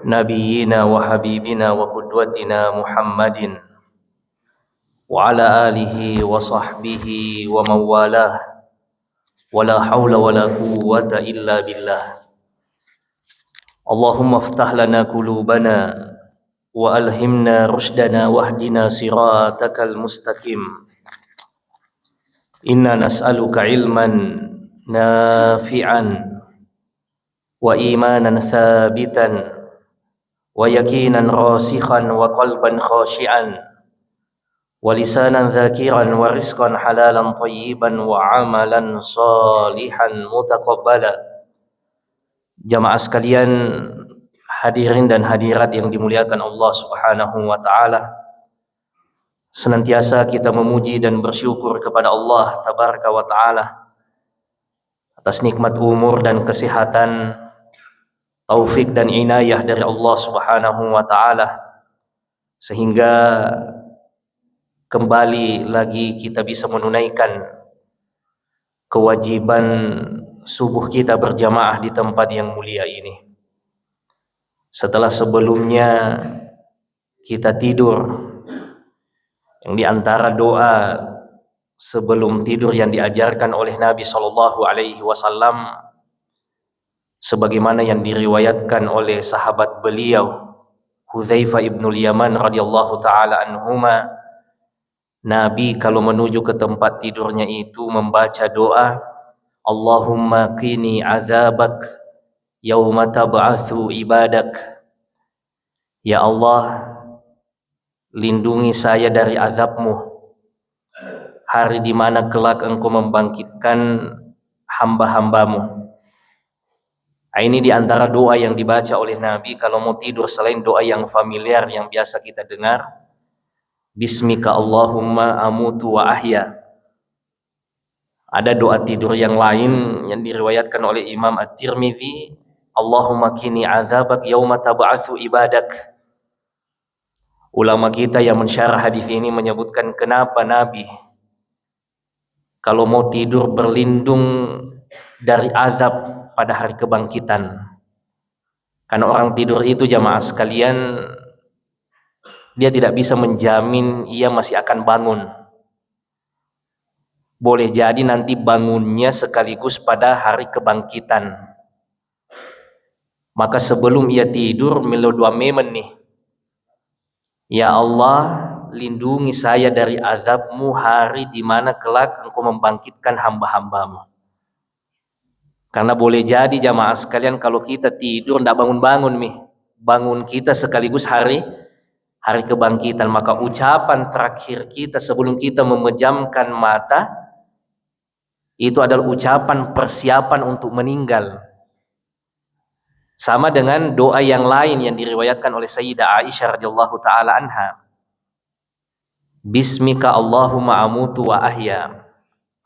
نبينا وحبيبنا وقدوتنا محمد وعلى آله وصحبه ومن والاه ولا حول ولا قوة إلا بالله. اللهم افتح لنا قلوبنا وألهمنا رشدنا واهدنا صراطك المستقيم. إنا نسألك علما نافعا وإيمانا ثابتا ويقينا راسخا وقلبا خاشعا ولسانا ذاكرا ورزقا حلالا طيبا وعملا صالحا متقبلا. Jamaah sekalian, hadirin dan hadirat yang dimuliakan Allah Subhanahu wa taala. Senantiasa kita memuji dan bersyukur kepada Allah Tabaraka wa taala atas nikmat umur dan kesehatan, taufik dan inayah dari Allah Subhanahu wa taala, sehingga kembali lagi kita bisa menunaikan kewajiban subuh kita berjamaah di tempat yang mulia ini. Setelah sebelumnya kita tidur, yang diantara doa sebelum tidur yang diajarkan oleh Nabi Shallallahu Alaihi Wasallam, sebagaimana yang diriwayatkan oleh sahabat beliau Hudzaifah ibnul Yaman radhiyallahu taala anhuma, Nabi kalau menuju ke tempat tidurnya itu membaca doa, Allahumma qini azabak yauma tab'atsu ibadak. Ya Allah, lindungi saya dari azabmu hari di mana kelak engkau membangkitkan hamba-hambamu. Ini diantara doa yang dibaca oleh Nabi kalau mau tidur, selain doa yang familiar yang biasa kita dengar, Bismika Allahumma amutu wa ahya. Ada doa tidur yang lain yang diriwayatkan oleh Imam At-Tirmidzi, Allahumma qini azabak yauma tab'atsu ibadak. Ulama kita yang mensyarah hadis ini menyebutkan kenapa Nabi kalau mau tidur berlindung dari azab pada hari kebangkitan. Karena orang tidur itu, jamaah sekalian, dia tidak bisa menjamin ia masih akan bangun. Boleh jadi nanti bangunnya sekaligus pada hari kebangkitan. Maka sebelum ia tidur, melo dua memen nih. Ya Allah, lindungi saya dari azabmu hari di mana kelak engkau membangkitkan hamba-hambamu. Karena boleh jadi jamaah sekalian kalau kita tidur tidak bangun-bangun nih, bangun kita sekaligus hari kebangkitan. Maka ucapan terakhir kita sebelum kita memejamkan mata itu adalah ucapan persiapan untuk meninggal. Sama dengan doa yang lain yang diriwayatkan oleh Sayyidah Aisyah radhiyallahu taala anha, Bismika Allahumma amutu wa ahya,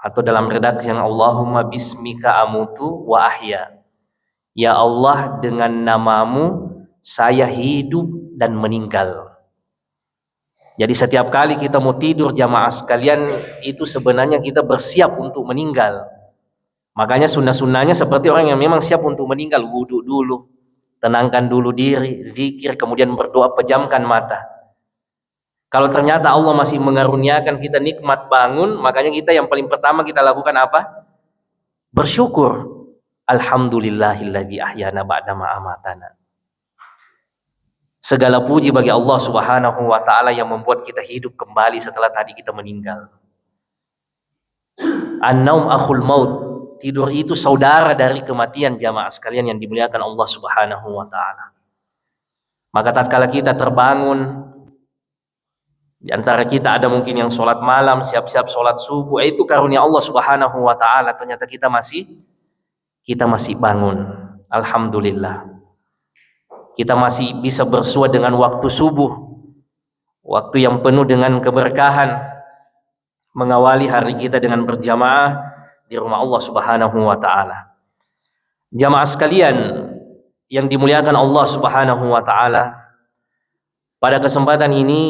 atau dalam redaksi yang Allahumma bismika amutu wa ahya. Ya Allah, dengan namamu saya hidup dan meninggal. Jadi setiap kali kita mau tidur jamaah sekalian, itu sebenarnya kita bersiap untuk meninggal. Makanya sunnah-sunnahnya seperti orang yang memang siap untuk meninggal, wudhu dulu, tenangkan dulu diri, zikir, kemudian berdoa, pejamkan mata. Kalau ternyata Allah masih mengaruniakan kita nikmat bangun, makanya kita yang paling pertama kita lakukan apa? Bersyukur. Alhamdulillahilladzi ahyana ba'dama amatana. Segala puji bagi Allah Subhanahu wa taala yang membuat kita hidup kembali setelah tadi kita meninggal. An-naum akhul maut. Tidur itu saudara dari kematian, jamaah sekalian yang dimuliakan Allah Subhanahu wa taala. Maka tatkala kita terbangun, di antara kita ada mungkin yang sholat malam, siap-siap sholat subuh, itu karunia Allah Subhanahu wa taala. Ternyata kita masih bangun. Alhamdulillah. Kita masih bisa bersua dengan waktu subuh, waktu yang penuh dengan keberkahan, mengawali hari kita dengan berjamaah di rumah Allah Subhanahu wa taala. Jamaah sekalian yang dimuliakan Allah Subhanahu wa taala, pada kesempatan ini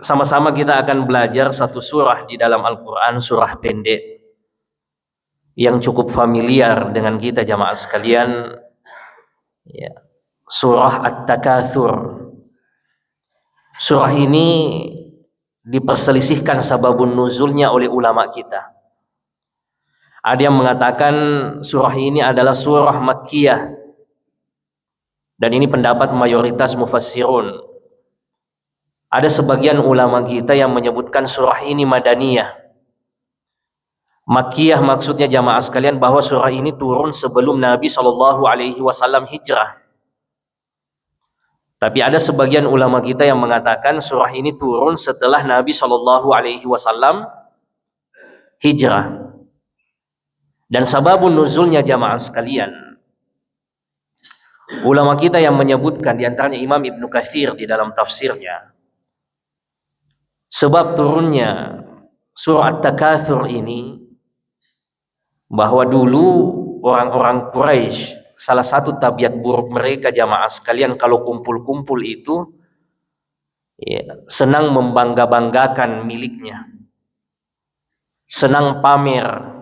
sama-sama kita akan belajar satu surah di dalam Al-Qur'an, surah pendek yang cukup familiar dengan kita jamaah sekalian. Ya. surah At-Takatsur. Surah ini diperselisihkan sababun nuzulnya oleh ulama kita. Ada yang mengatakan surah ini adalah surah Makkiyah, dan ini pendapat mayoritas mufassirun. Ada sebagian ulama kita yang menyebutkan surah ini Madaniyah. Makkiyah maksudnya jamaah sekalian bahwa surah ini turun sebelum Nabi SAW hijrah. Tapi ada sebagian ulama kita yang mengatakan surah ini turun setelah Nabi SAW hijrah. Dan sababun nuzulnya jamaah sekalian, ulama kita yang menyebutkan diantaranya Imam Ibnu Katsir di dalam tafsirnya, sebab turunnya surah At-Takatsur ini bahwa dulu orang-orang Quraisy, salah satu tabiat buruk mereka jamaah sekalian, kalau kumpul-kumpul itu senang membangga-banggakan miliknya, senang pamer.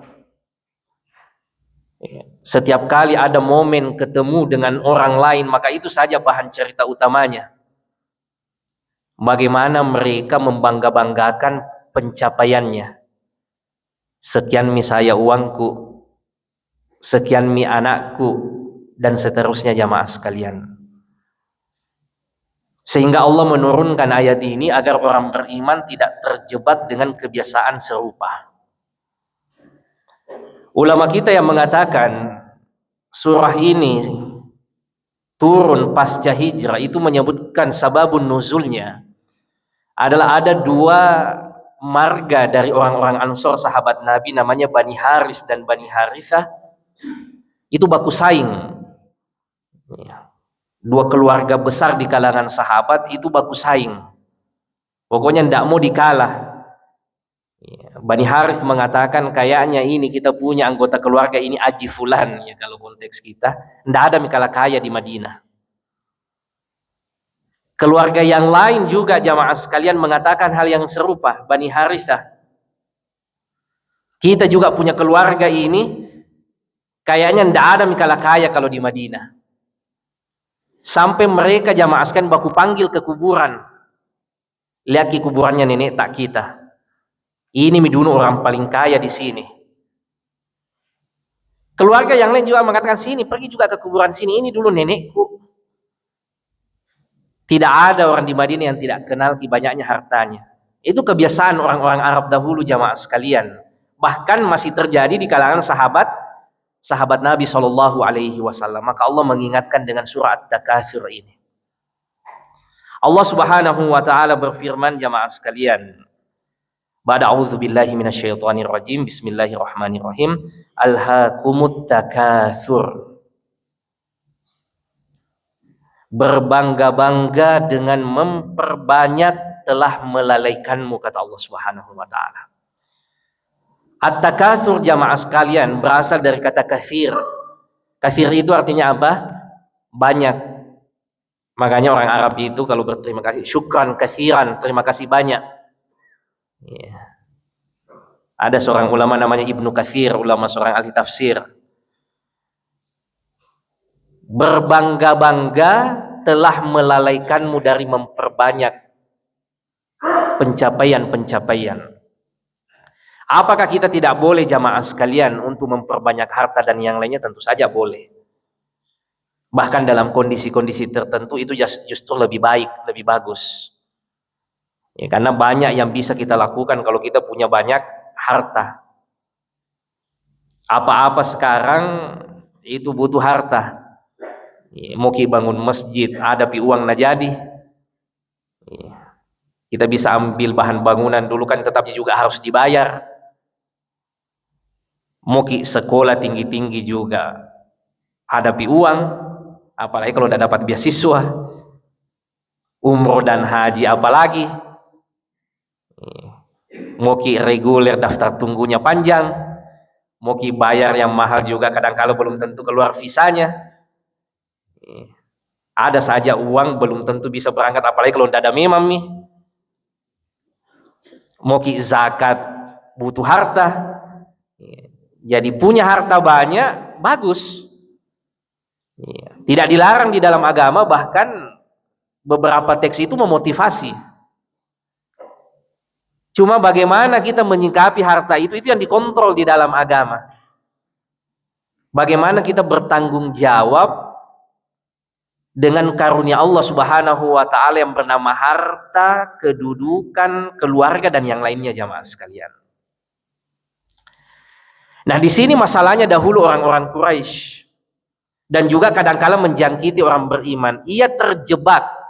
Setiap kali ada momen ketemu dengan orang lain, maka itu saja bahan cerita utamanya. Bagaimana mereka membangga-banggakan pencapaiannya. Sekian mi saya uangku, sekian mi anakku, dan seterusnya jamaah sekalian. Sehingga Allah menurunkan ayat ini agar orang beriman tidak terjebak dengan kebiasaan serupa. Ulama kita yang mengatakan surah ini turun pasca hijrah itu menyebutkan sababun nuzulnya adalah ada dua marga dari orang-orang Ansor sahabat Nabi, namanya Bani Harith dan Bani Harithah. Itu baku saing. Dua keluarga besar di kalangan sahabat itu baku saing. Pokoknya tidak mau dikalah. Bani Harith mengatakan kayaknya ini kita punya anggota keluarga ini Aji Fulan, ya kalau konteks kita. Tidak ada mikala kaya di Madinah. Keluarga yang lain juga jamaah sekalian mengatakan hal yang serupa. Bani Harithah, kita juga punya keluarga ini kayaknya tidak ada mikala kaya kalau di Madinah. Sampai mereka jamaah sekalian baku panggil ke kuburan. Lihat kuburannya nenek tak kita. Ini dulu orang paling kaya di sini. Keluarga yang lain juga mengatakan sini, pergi juga ke kuburan sini. Ini dulu nenekku. Tidak ada orang di Madinah yang tidak kenal banyaknya hartanya. Itu kebiasaan orang-orang Arab dahulu jamaah sekalian. Bahkan masih terjadi di kalangan sahabat Nabi SAW. Maka Allah mengingatkan dengan surah At-Takatsur ini. Allah Subhanahu wa taala berfirman jamaah sekalian, Ba'da a'udzu billahi minasyaitonir rajim. Bismillahirrahmanirrahim. Alhaakumut takatsur. Berbangga-bangga dengan memperbanyak telah melalaikanmu, kata Allah Subhanahu wa taala. At-takatsur jamaah sekalian berasal dari kata katsir. Katsir itu artinya apa? Banyak. Makanya orang Arab itu kalau berterima kasih, syukran katsiran, terima kasih banyak. Ya. Ada seorang ulama namanya Ibnu Katsir, ulama seorang ahli tafsir. Berbangga-bangga telah melalaikanmu dari memperbanyak pencapaian-pencapaian. Apakah kita tidak boleh jamaah sekalian untuk memperbanyak harta dan yang lainnya? Tentu saja boleh. Bahkan dalam kondisi-kondisi tertentu itu justru lebih baik, lebih bagus. Ya, karena banyak yang bisa kita lakukan kalau kita punya banyak harta. Apa-apa sekarang itu butuh harta. Ya, mau bangun masjid, ada uang na jadi. Ya, kita bisa ambil bahan bangunan dulu kan tetap juga harus dibayar. Mau sekolah tinggi-tinggi juga hadapi uang, apalagi kalau tidak dapat beasiswa. Umroh dan haji apalagi. Mau reguler daftar tunggunya panjang, mau bayar yang mahal juga kadang-kala belum tentu keluar visanya. Ada saja uang belum tentu bisa berangkat, apalagi kalau tidak ada memang nih. Mau zakat butuh harta. Jadi punya harta banyak bagus. Iya. Tidak dilarang di dalam agama, bahkan beberapa teks itu memotivasi. Cuma bagaimana kita menyikapi harta itu yang dikontrol di dalam agama. Bagaimana kita bertanggung jawab dengan karunia Allah Subhanahu wa taala yang bernama harta, kedudukan, keluarga dan yang lainnya jamaah sekalian. Nah, di sini masalahnya dahulu orang-orang Quraisy dan juga kadang-kala menjangkiti orang beriman. Ia terjebak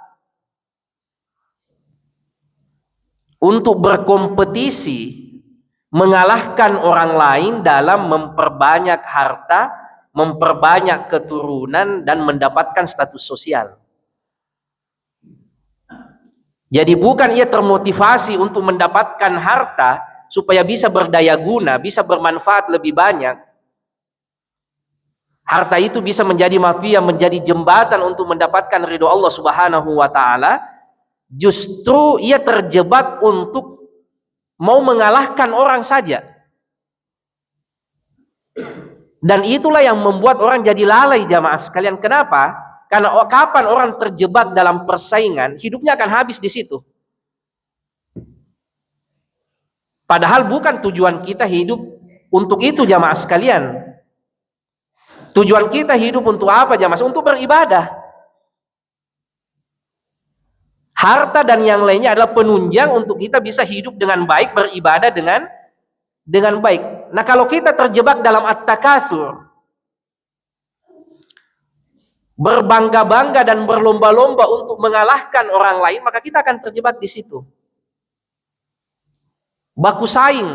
untuk berkompetisi mengalahkan orang lain dalam memperbanyak harta, memperbanyak keturunan dan mendapatkan status sosial. Jadi bukan ia termotivasi untuk mendapatkan harta supaya bisa berdaya guna, bisa bermanfaat lebih banyak. Harta itu bisa menjadi mafia, menjadi jembatan untuk mendapatkan ridho Allah Subhanahu wa taala. Justru ia terjebak untuk mau mengalahkan orang saja. Dan itulah yang membuat orang jadi lalai jamaah sekalian. Kenapa? Karena kapan orang terjebak dalam persaingan, hidupnya akan habis di situ. Padahal bukan tujuan kita hidup untuk itu jamaah sekalian. Tujuan kita hidup untuk apa jamaah? Untuk beribadah. Harta dan yang lainnya adalah penunjang untuk kita bisa hidup dengan baik, beribadah dengan baik. Nah, kalau kita terjebak dalam at-takatsur, berbangga-bangga dan berlomba-lomba untuk mengalahkan orang lain, maka kita akan terjebak di situ. Baku saing.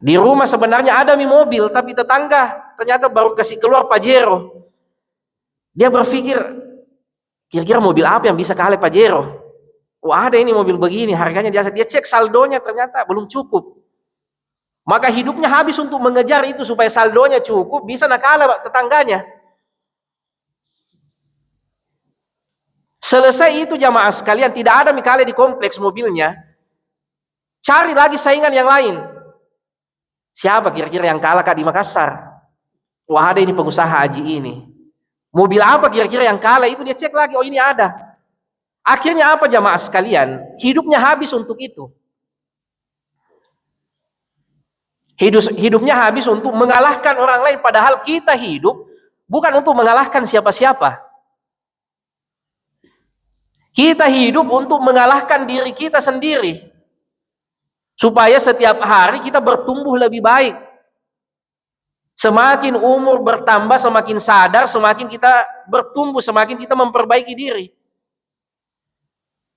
Di rumah sebenarnya ada mobil, tapi tetangga ternyata baru kasih keluar Pajero. Dia berpikir, kira-kira mobil apa yang bisa kalah Pajero? Wah, ada ini mobil begini, harganya dia cek saldonya ternyata belum cukup. Maka hidupnya habis untuk mengejar itu supaya saldonya cukup, bisa nakala tetangganya. Selesai itu jamaah sekalian, tidak ada mikale di kompleks mobilnya. Cari lagi saingan yang lain. Siapa kira-kira yang kalah Kak di Makassar? Wah, ada ini pengusaha haji ini. Mobil apa kira-kira yang kalah? Itu dia cek lagi, oh ini ada. Akhirnya apa jamaah sekalian? Hidupnya habis untuk itu. Hidupnya habis untuk mengalahkan orang lain, padahal kita hidup bukan untuk mengalahkan siapa-siapa. Kita hidup untuk mengalahkan diri kita sendiri. Supaya setiap hari kita bertumbuh lebih baik. Semakin umur bertambah, semakin sadar, semakin kita bertumbuh, semakin kita memperbaiki diri.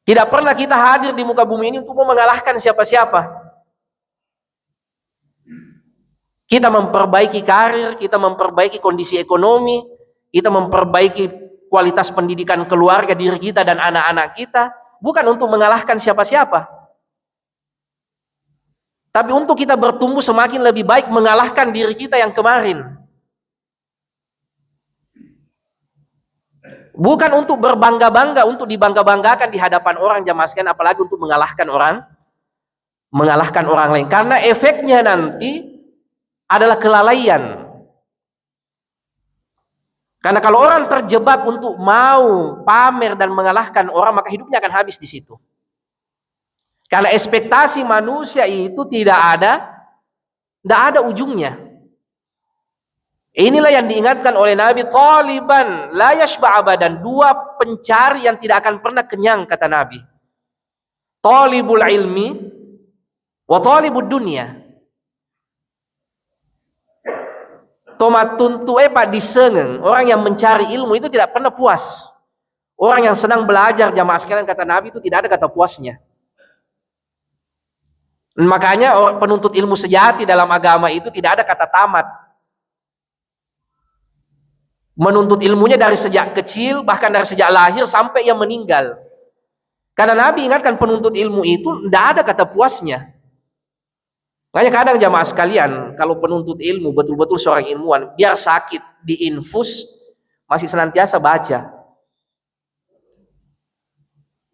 Tidak pernah kita hadir di muka bumi ini untuk mengalahkan siapa-siapa. Kita memperbaiki karir, kita memperbaiki kondisi ekonomi, kita memperbaiki kualitas pendidikan keluarga, diri kita dan anak-anak kita, bukan untuk mengalahkan siapa-siapa. Tapi untuk kita bertumbuh semakin lebih baik, mengalahkan diri kita yang kemarin. Bukan untuk berbangga-bangga, untuk dibangga-banggakan di hadapan orang jamaah sekalian, apalagi untuk mengalahkan orang lain. Karena efeknya nanti adalah kelalaian. Karena kalau orang terjebak untuk mau pamer dan mengalahkan orang, maka hidupnya akan habis di situ. Karena ekspektasi manusia itu tidak ada ujungnya. Inilah yang diingatkan oleh Nabi, taliban la yashba' abadan, dua pencari yang tidak akan pernah kenyang kata Nabi. Talibul ilmi wa talibud dunya. Tomatuntu pak disengeng, orang yang mencari ilmu itu tidak pernah puas. Orang yang senang belajar jamaah sekalian kata Nabi itu tidak ada kata puasnya. Makanya penuntut ilmu sejati dalam agama itu tidak ada kata tamat. Menuntut ilmunya dari sejak kecil, bahkan dari sejak lahir sampai ia meninggal. Karena Nabi ingatkan penuntut ilmu itu tidak ada kata puasnya. Makanya kadang jamaah sekalian, kalau penuntut ilmu betul-betul seorang ilmuwan, biar sakit diinfus masih senantiasa baca.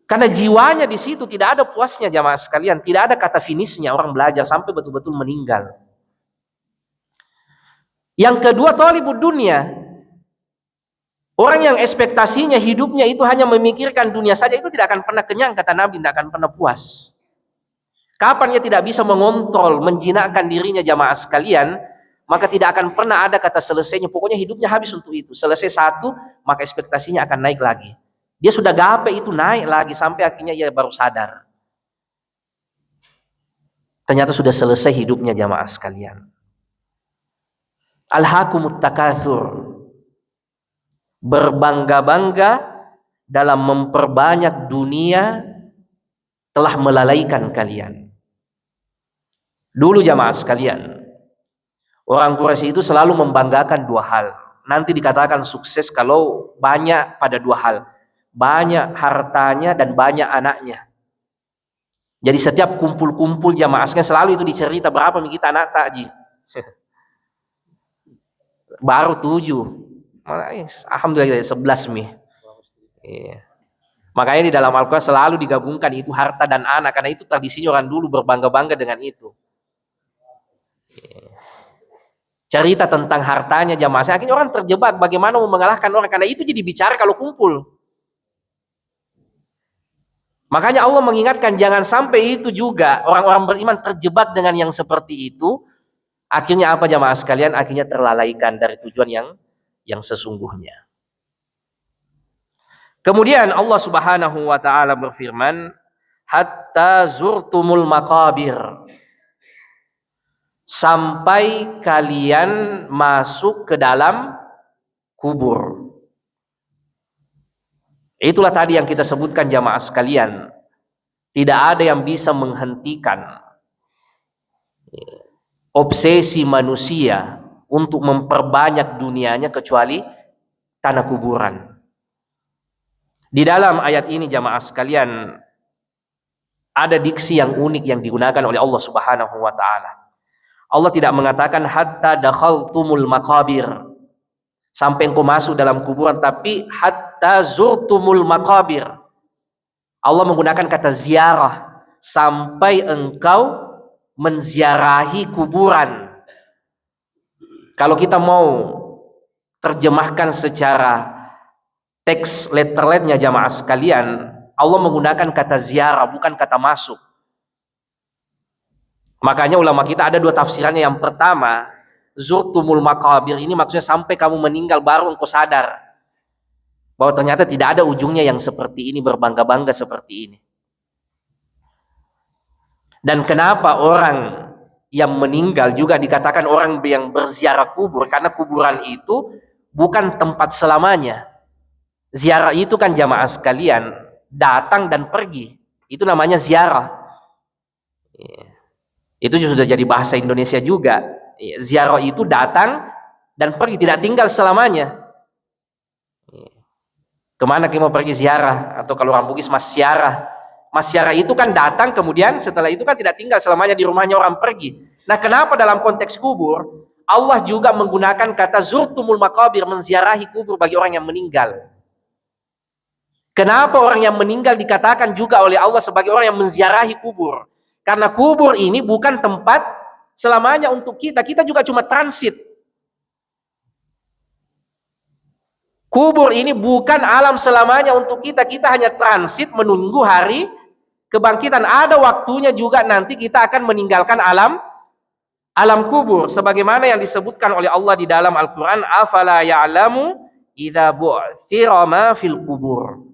Karena jiwanya di situ tidak ada puasnya jamaah sekalian, tidak ada kata finishnya orang belajar sampai betul-betul meninggal. Yang kedua, talibud dunia. Orang yang ekspektasinya hidupnya itu hanya memikirkan dunia saja, itu tidak akan pernah kenyang, kata Nabi, tidak akan pernah puas. Kapan ia tidak bisa mengontrol, menjinakkan dirinya jamaah sekalian, maka tidak akan pernah ada kata selesainya. Pokoknya hidupnya habis untuk itu. Selesai satu, maka ekspektasinya akan naik lagi. Dia sudah gape itu naik lagi, sampai akhirnya ia baru sadar. Ternyata sudah selesai hidupnya jamaah sekalian. Alhaakumut takatsur. Berbangga-bangga dalam memperbanyak dunia telah melalaikan kalian. Dulu jamaah sekalian, orang Quraisy itu selalu membanggakan dua hal. Nanti dikatakan sukses kalau banyak pada dua hal. Banyak hartanya dan banyak anaknya. Jadi setiap kumpul-kumpul jamaah sekalian selalu itu dicerita berapa kita anak takji. Baru 7. Alhamdulillah 11 mi. Iya. Makanya di dalam Al-Quran selalu digabungkan itu harta dan anak, karena itu tradisinya orang dulu berbangga-bangga dengan itu. Iya. Cerita tentang hartanya jamaah, akhirnya orang terjebak bagaimana mau mengalahkan orang, karena itu jadi bicara kalau kumpul. Makanya Allah mengingatkan jangan sampai itu juga orang-orang beriman terjebak dengan yang seperti itu. Akhirnya apa jamaah sekalian? Akhirnya terlalaikan dari tujuan yang sesungguhnya. Kemudian Allah Subhanahu wa taala berfirman, hatta zurtumul maqabir. Sampai kalian masuk ke dalam kubur. Itulah tadi yang kita sebutkan jamaah sekalian. Tidak ada yang bisa menghentikan obsesi manusia untuk memperbanyak dunianya kecuali tanah kuburan. Di dalam ayat ini jamaah sekalian ada diksi yang unik yang digunakan oleh Allah Subhanahu wa taala. Allah tidak mengatakan hatta dakhaltumul maqabir, sampai engkau masuk dalam kuburan, tapi hatta zurtumul maqabir. Allah menggunakan kata ziarah, sampai engkau menziarahi kuburan. Kalau kita mau terjemahkan secara teks letterletnya jamaah sekalian, Allah menggunakan kata ziarah, bukan kata masuk. Makanya ulama kita ada dua tafsirannya. Yang pertama, zurtumul maqabir ini maksudnya sampai kamu meninggal baru engkau sadar bahwa ternyata tidak ada ujungnya yang seperti ini, berbangga-bangga seperti ini. Dan kenapa orang yang meninggal juga dikatakan orang yang berziarah kubur? Karena kuburan itu bukan tempat selamanya. Ziarah itu kan jamaah sekalian datang dan pergi, itu namanya ziarah. Itu sudah jadi bahasa Indonesia juga. Ziarah itu datang dan pergi, tidak tinggal selamanya. Kemana kita mau pergi ziarah? Atau kalau orang Bugis masyarah. Masyarah itu kan datang, kemudian setelah itu kan tidak tinggal selamanya di rumahnya, orang pergi. Nah, kenapa dalam konteks kubur Allah juga menggunakan kata zurtumul maqabir, menziarahi kubur bagi orang yang meninggal? Kenapa orang yang meninggal dikatakan juga oleh Allah sebagai orang yang menziarahi kubur? Karena kubur ini bukan tempat selamanya untuk kita. Kita juga cuma transit. Kubur ini bukan alam selamanya untuk kita. Kita hanya transit menunggu hari kebangkitan. Ada waktunya juga nanti kita akan meninggalkan alam kubur. Sebagaimana yang disebutkan oleh Allah di dalam Al-Quran. Afala ya'lamu idza bu'thira ma fil kubur.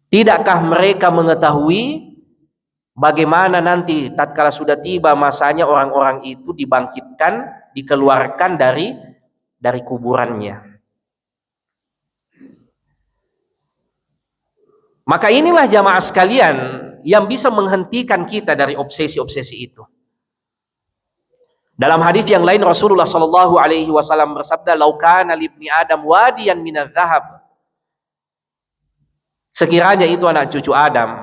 Tidakkah mereka mengetahui bagaimana nanti tatkala sudah tiba masanya orang-orang itu dibangkitkan, dikeluarkan dari kuburannya. Maka inilah jamaah sekalian yang bisa menghentikan kita dari obsesi-obsesi itu. Dalam hadis yang lain Rasulullah Shallallahu Alaihi Wasallam bersabda, "Lau kana libni Adam wadiyan minadz zahab." Sekiranya itu anak cucu Adam,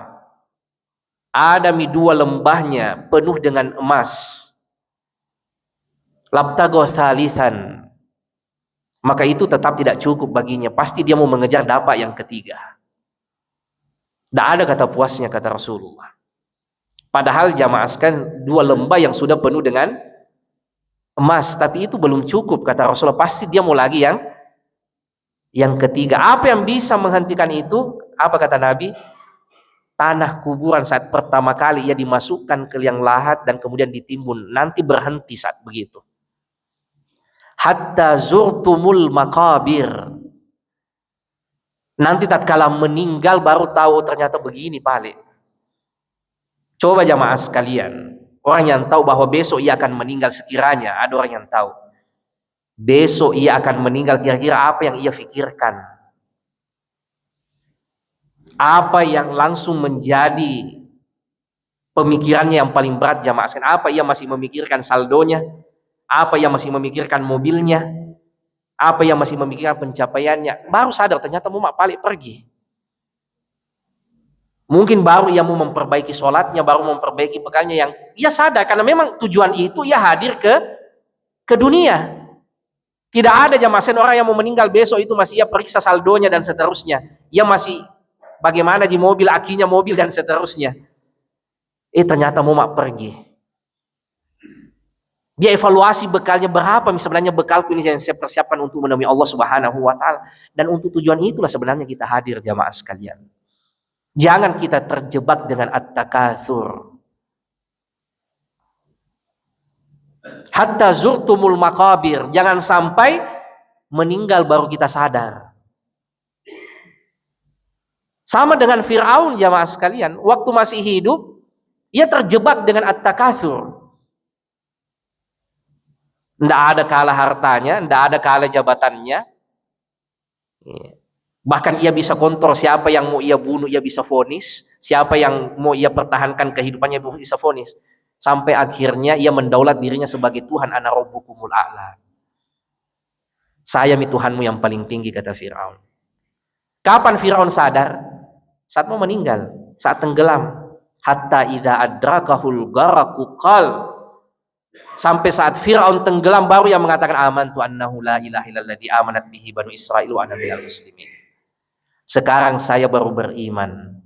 Adami dua lembahnya penuh dengan emas, labtago thalithan, maka itu tetap tidak cukup baginya. Pasti dia mau mengejar dapat yang ketiga. Tidak ada kata puasnya, kata Rasulullah. Padahal jamaah sekalian dua lembah yang sudah penuh dengan emas, tapi itu belum cukup kata Rasulullah. Pasti dia mau lagi yang ketiga. Apa yang bisa menghentikan itu? Apa kata Nabi? Tanah kuburan saat pertama kali ia dimasukkan ke liang lahat dan kemudian ditimbun, nanti berhenti saat begitu. Hatta zurtumul maqabir. Nanti tatkala meninggal baru tahu ternyata begini Pak. Coba jamaah sekalian, orang yang tahu bahwa besok ia akan meninggal, sekiranya ada orang yang tahu besok ia akan meninggal, kira-kira apa yang ia pikirkan? Apa yang langsung menjadi pemikirannya yang paling berat jamaah sekalian? Apa ia masih memikirkan saldonya? Apa ia masih memikirkan mobilnya? Apa ia masih memikirkan pencapaiannya? Baru sadar ternyata mau balik pergi. Mungkin baru ia mau memperbaiki sholatnya, baru memperbaiki bekalnya, yang ia sadar karena memang tujuan itu ia hadir ke dunia. Tidak ada jamaah orang yang mau meninggal besok itu masih ia periksa saldonya dan seterusnya. Ia masih bagaimana di mobil, akinya mobil dan seterusnya. Ternyata mau pergi. Dia evaluasi bekalnya berapa, sebenarnya bekalku ini yang saya persiapkan untuk menemui Allah Subhanahu wa taala, dan untuk tujuan itulah sebenarnya kita hadir jamaah sekalian. Jangan kita terjebak dengan at-takatsur. Hatta zurtumul maqabir, jangan sampai meninggal baru kita sadar. Sama dengan Fir'aun jamaah sekalian, waktu masih hidup ia terjebak dengan at-takatsur. Tidak ada kalah hartanya, tidak ada kalah jabatannya. Bahkan ia bisa kontrol siapa yang mau ia bunuh, ia bisa vonis. Siapa yang mau ia pertahankan kehidupannya, bisa vonis. Sampai akhirnya ia mendaulat dirinya sebagai Tuhan, ana rabbukumul a'la. Saya Tuhanmu yang paling tinggi, kata Fir'aun. Kapan Fir'aun sadar? Saat mau meninggal, saat tenggelam. Hatta idza adrakahul gharaqu qal. Sampai saat Fir'aun tenggelam baru yang mengatakan amantu annahu la ilaha illalladzi amanat bihi banu Israil wa ana minal muslimin. Sekarang saya baru beriman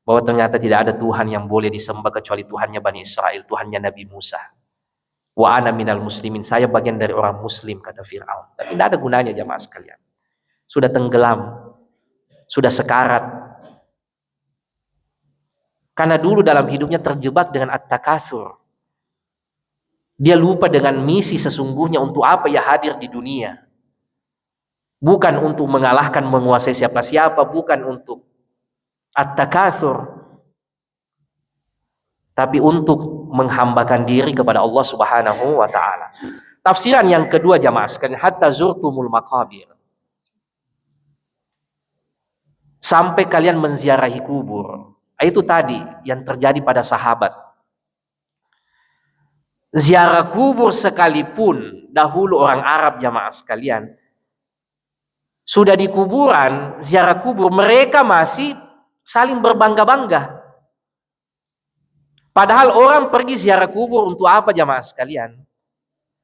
bahwa ternyata tidak ada Tuhan yang boleh disembah kecuali Tuhannya Bani Israel, Tuhannya Nabi Musa. Wa ana minal muslimin, saya bagian dari orang muslim, kata Fir'aun. Tapi tidak ada gunanya jamaah sekalian. Sudah tenggelam, sudah sekarat. Karena dulu dalam hidupnya terjebak dengan at-takatsur. Dia lupa dengan misi sesungguhnya untuk apa ia hadir di dunia. Bukan untuk mengalahkan, menguasai siapa-siapa, bukan untuk at-takatsur, tapi untuk menghambakan diri kepada Allah Subhanahu wa taala. Tafsiran yang kedua jamaah sekalian, hatta zurtumul maqabir. Sampai kalian menziarahi kubur. Itu tadi yang terjadi pada sahabat. Ziarah kubur sekalipun dahulu orang Arab jamaah sekalian, sudah di kuburan, ziarah kubur, mereka masih saling berbangga-bangga. Padahal orang pergi ziarah kubur untuk apa jamaah sekalian?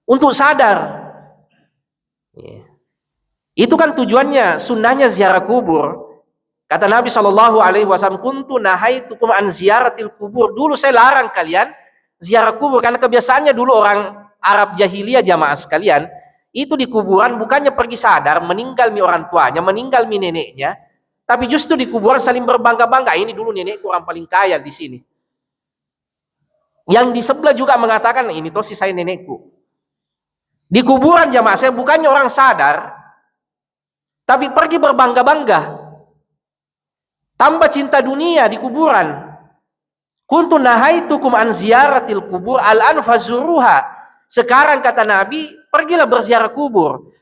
Untuk sadar. Itu kan tujuannya, sunnahnya ziarah kubur. Kata Nabi SAW, kuntu nahaitukum an ziyaratil kubur. Dulu saya larang kalian ziarah kubur, karena kebiasaannya dulu orang Arab jahiliyah jamaah sekalian, itu di kuburan bukannya pergi sadar, meninggal mi orang tuanya, meninggal mi neneknya, tapi justru di kuburan saling berbangga-bangga, ini dulu nenekku orang paling kaya di sini. Yang di sebelah juga mengatakan, ini toh si saya nenekku. Di kuburan jamaah saya bukannya orang sadar, tapi pergi berbangga-bangga. Tambah cinta dunia di kuburan. Kuntu nahaitukum an ziyaratil kubur al-an fazuruha. Sekarang kata Nabi, pergilah berziarah kubur.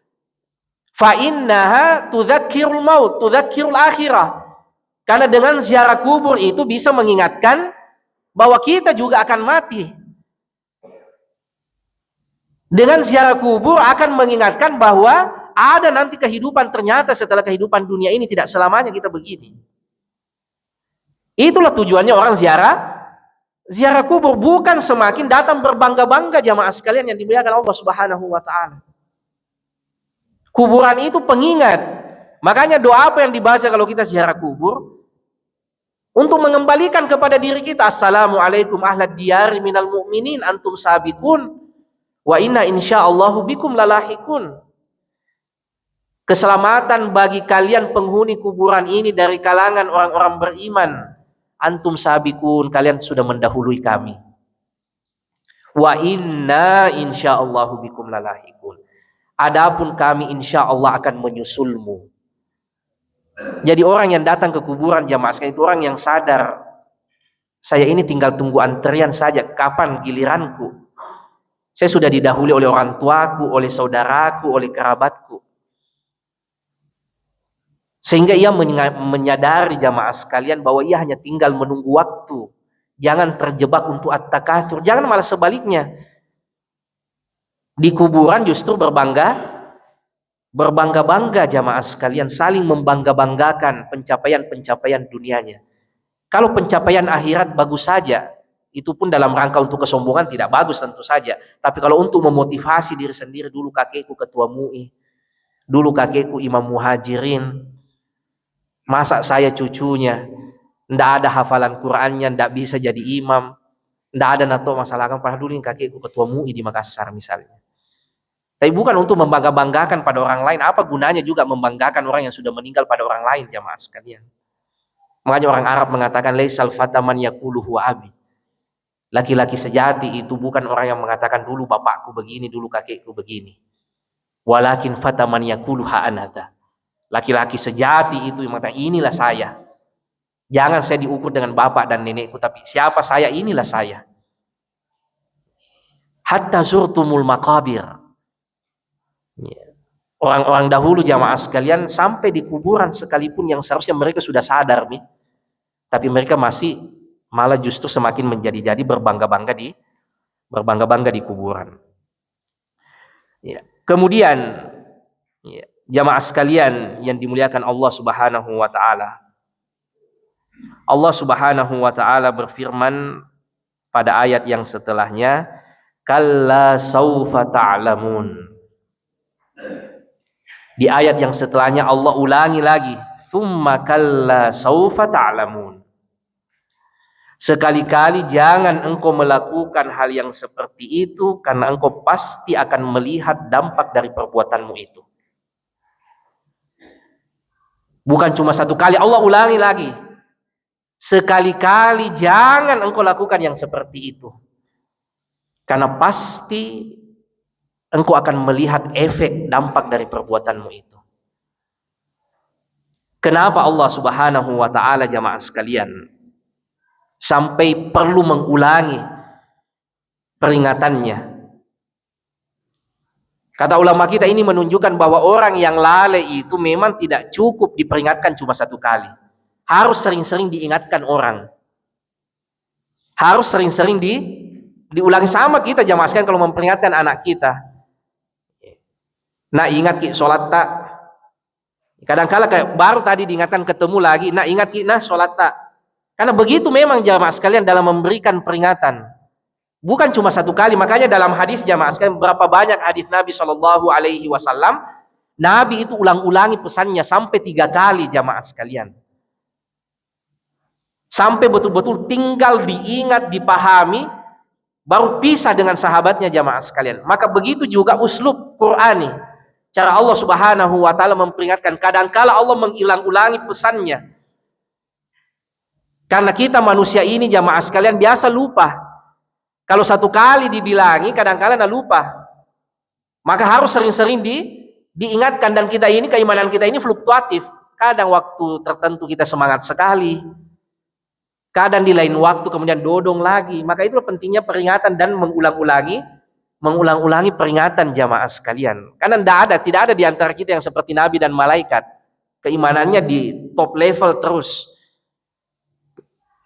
Fa innaha tudzakkirul maut, tudzakkirul akhirah. Karena dengan ziarah kubur itu bisa mengingatkan bahwa kita juga akan mati. Dengan ziarah kubur akan mengingatkan bahwa ada nanti kehidupan, ternyata setelah kehidupan dunia ini tidak selamanya kita begini. Itulah tujuannya orang ziarah kubur, bukan semakin datang berbangga-bangga jamaah sekalian yang dimuliakan Allah Subhanahu wa taala. Kuburan itu pengingat. Makanya doa apa yang dibaca kalau kita ziarah kubur? Untuk mengembalikan kepada diri kita, assalamualaikum ahlad diyari minal mu'minin antum sabiqun Wa inna insyaallahu bikum lalahikun. Keselamatan bagi kalian penghuni kuburan ini dari kalangan orang-orang beriman. Antum sabikun, kalian sudah mendahului kami. Wa inna insyaallahu bikum lalahikun. Adapun kami insyaallah akan menyusulmu. Jadi orang yang datang ke kuburan jamaah sekalian itu orang yang sadar, saya ini tinggal tunggu antrian saja, kapan giliranku. Saya sudah didahului oleh orang tuaku, oleh saudaraku, oleh kerabatku. Sehingga ia menyadari jamaah sekalian bahwa ia hanya tinggal menunggu waktu. Jangan terjebak untuk at-takatsur, jangan malah sebaliknya. Di kuburan justru berbangga-bangga jamaah sekalian, saling membangga-banggakan pencapaian-pencapaian dunianya. Kalau pencapaian akhirat bagus saja, itu pun dalam rangka untuk kesombongan tidak bagus tentu saja. Tapi kalau untuk memotivasi diri sendiri, dulu kakekku ketua MUI, dulu kakekku imam muhajirin, masa saya cucunya, ndak ada hafalan Qur'annya, ndak bisa jadi imam, ndak ada nato masalah kan, padahal dulu yang kakekku ketua MUI di Makassar misalnya. Tapi bukan untuk membangga-banggakan pada orang lain. Apa gunanya juga membanggakan orang yang sudah meninggal pada orang lain jamaah sekalian. Makanya orang Arab mengatakan laisal fata man yaqulu huwa abi. Laki-laki sejati itu bukan orang yang mengatakan dulu bapakku begini, dulu kakekku begini. Walakin fata man yaqulu ha anata. Laki-laki sejati itu yang mengatakan inilah saya. Jangan saya diukur dengan bapak dan nenekku, tapi siapa saya, inilah saya. Hatta zurtumul maqabir. Orang-orang dahulu jamaah sekalian sampai di kuburan sekalipun yang seharusnya mereka sudah sadar nih, tapi mereka masih malah justru semakin menjadi-jadi berbangga-bangga di kuburan. Ya. Kemudian ya, jamaah sekalian yang dimuliakan Allah Subhanahu wa taala. Allah Subhanahu wa taala berfirman pada ayat yang setelahnya, kalla saufa ta'lamun. Di ayat yang setelahnya Allah ulangi lagi, tsumma kalla saufa ta'lamun. Sekali-kali jangan engkau melakukan hal yang seperti itu, karena engkau pasti akan melihat dampak dari perbuatanmu itu. Bukan cuma satu kali, Allah ulangi lagi. Sekali-kali jangan engkau lakukan yang seperti itu, karena pasti engkau akan melihat efek dampak dari perbuatanmu itu. Kenapa Allah Subhanahu wa taala jamaah sekalian sampai perlu mengulangi peringatannya? Kata ulama kita ini menunjukkan bahwa orang yang lalai itu memang tidak cukup diperingatkan cuma satu kali. Harus sering-sering diingatkan orang. Harus sering-sering diulangi. Sama kita jamaah sekalian kalau memperingatkan anak kita. Nah ingat ki sholat tak. Kadang-kala kayak baru tadi diingatkan ketemu lagi. Nah ingat ki nah sholat tak. Karena begitu memang jamaah sekalian dalam memberikan peringatan. Bukan cuma satu kali. Makanya dalam hadis jamaah sekalian, berapa banyak hadis Nabi SAW, Nabi itu ulang-ulangi pesannya sampai 3 kali jamaah sekalian. Sampai betul-betul tinggal diingat, dipahami, baru pisah dengan sahabatnya jamaah sekalian. Maka begitu juga uslub Qur'ani. Cara Allah Subhanahu wa taala memperingatkan, kadangkala Allah mengulang-ulangi pesannya. Karena kita manusia ini jamaah sekalian biasa lupa. Kalau satu kali dibilangi kadang-kala lupa. Maka harus sering-sering diingatkan, dan kita ini keimanan kita ini fluktuatif. Kadang waktu tertentu kita semangat sekali. Kadang di lain waktu kemudian dodong lagi. Maka itu pentingnya peringatan dan mengulang-ulangi peringatan jamaah sekalian. Karena tidak ada di antara kita yang seperti nabi dan malaikat. Keimanannya di top level terus.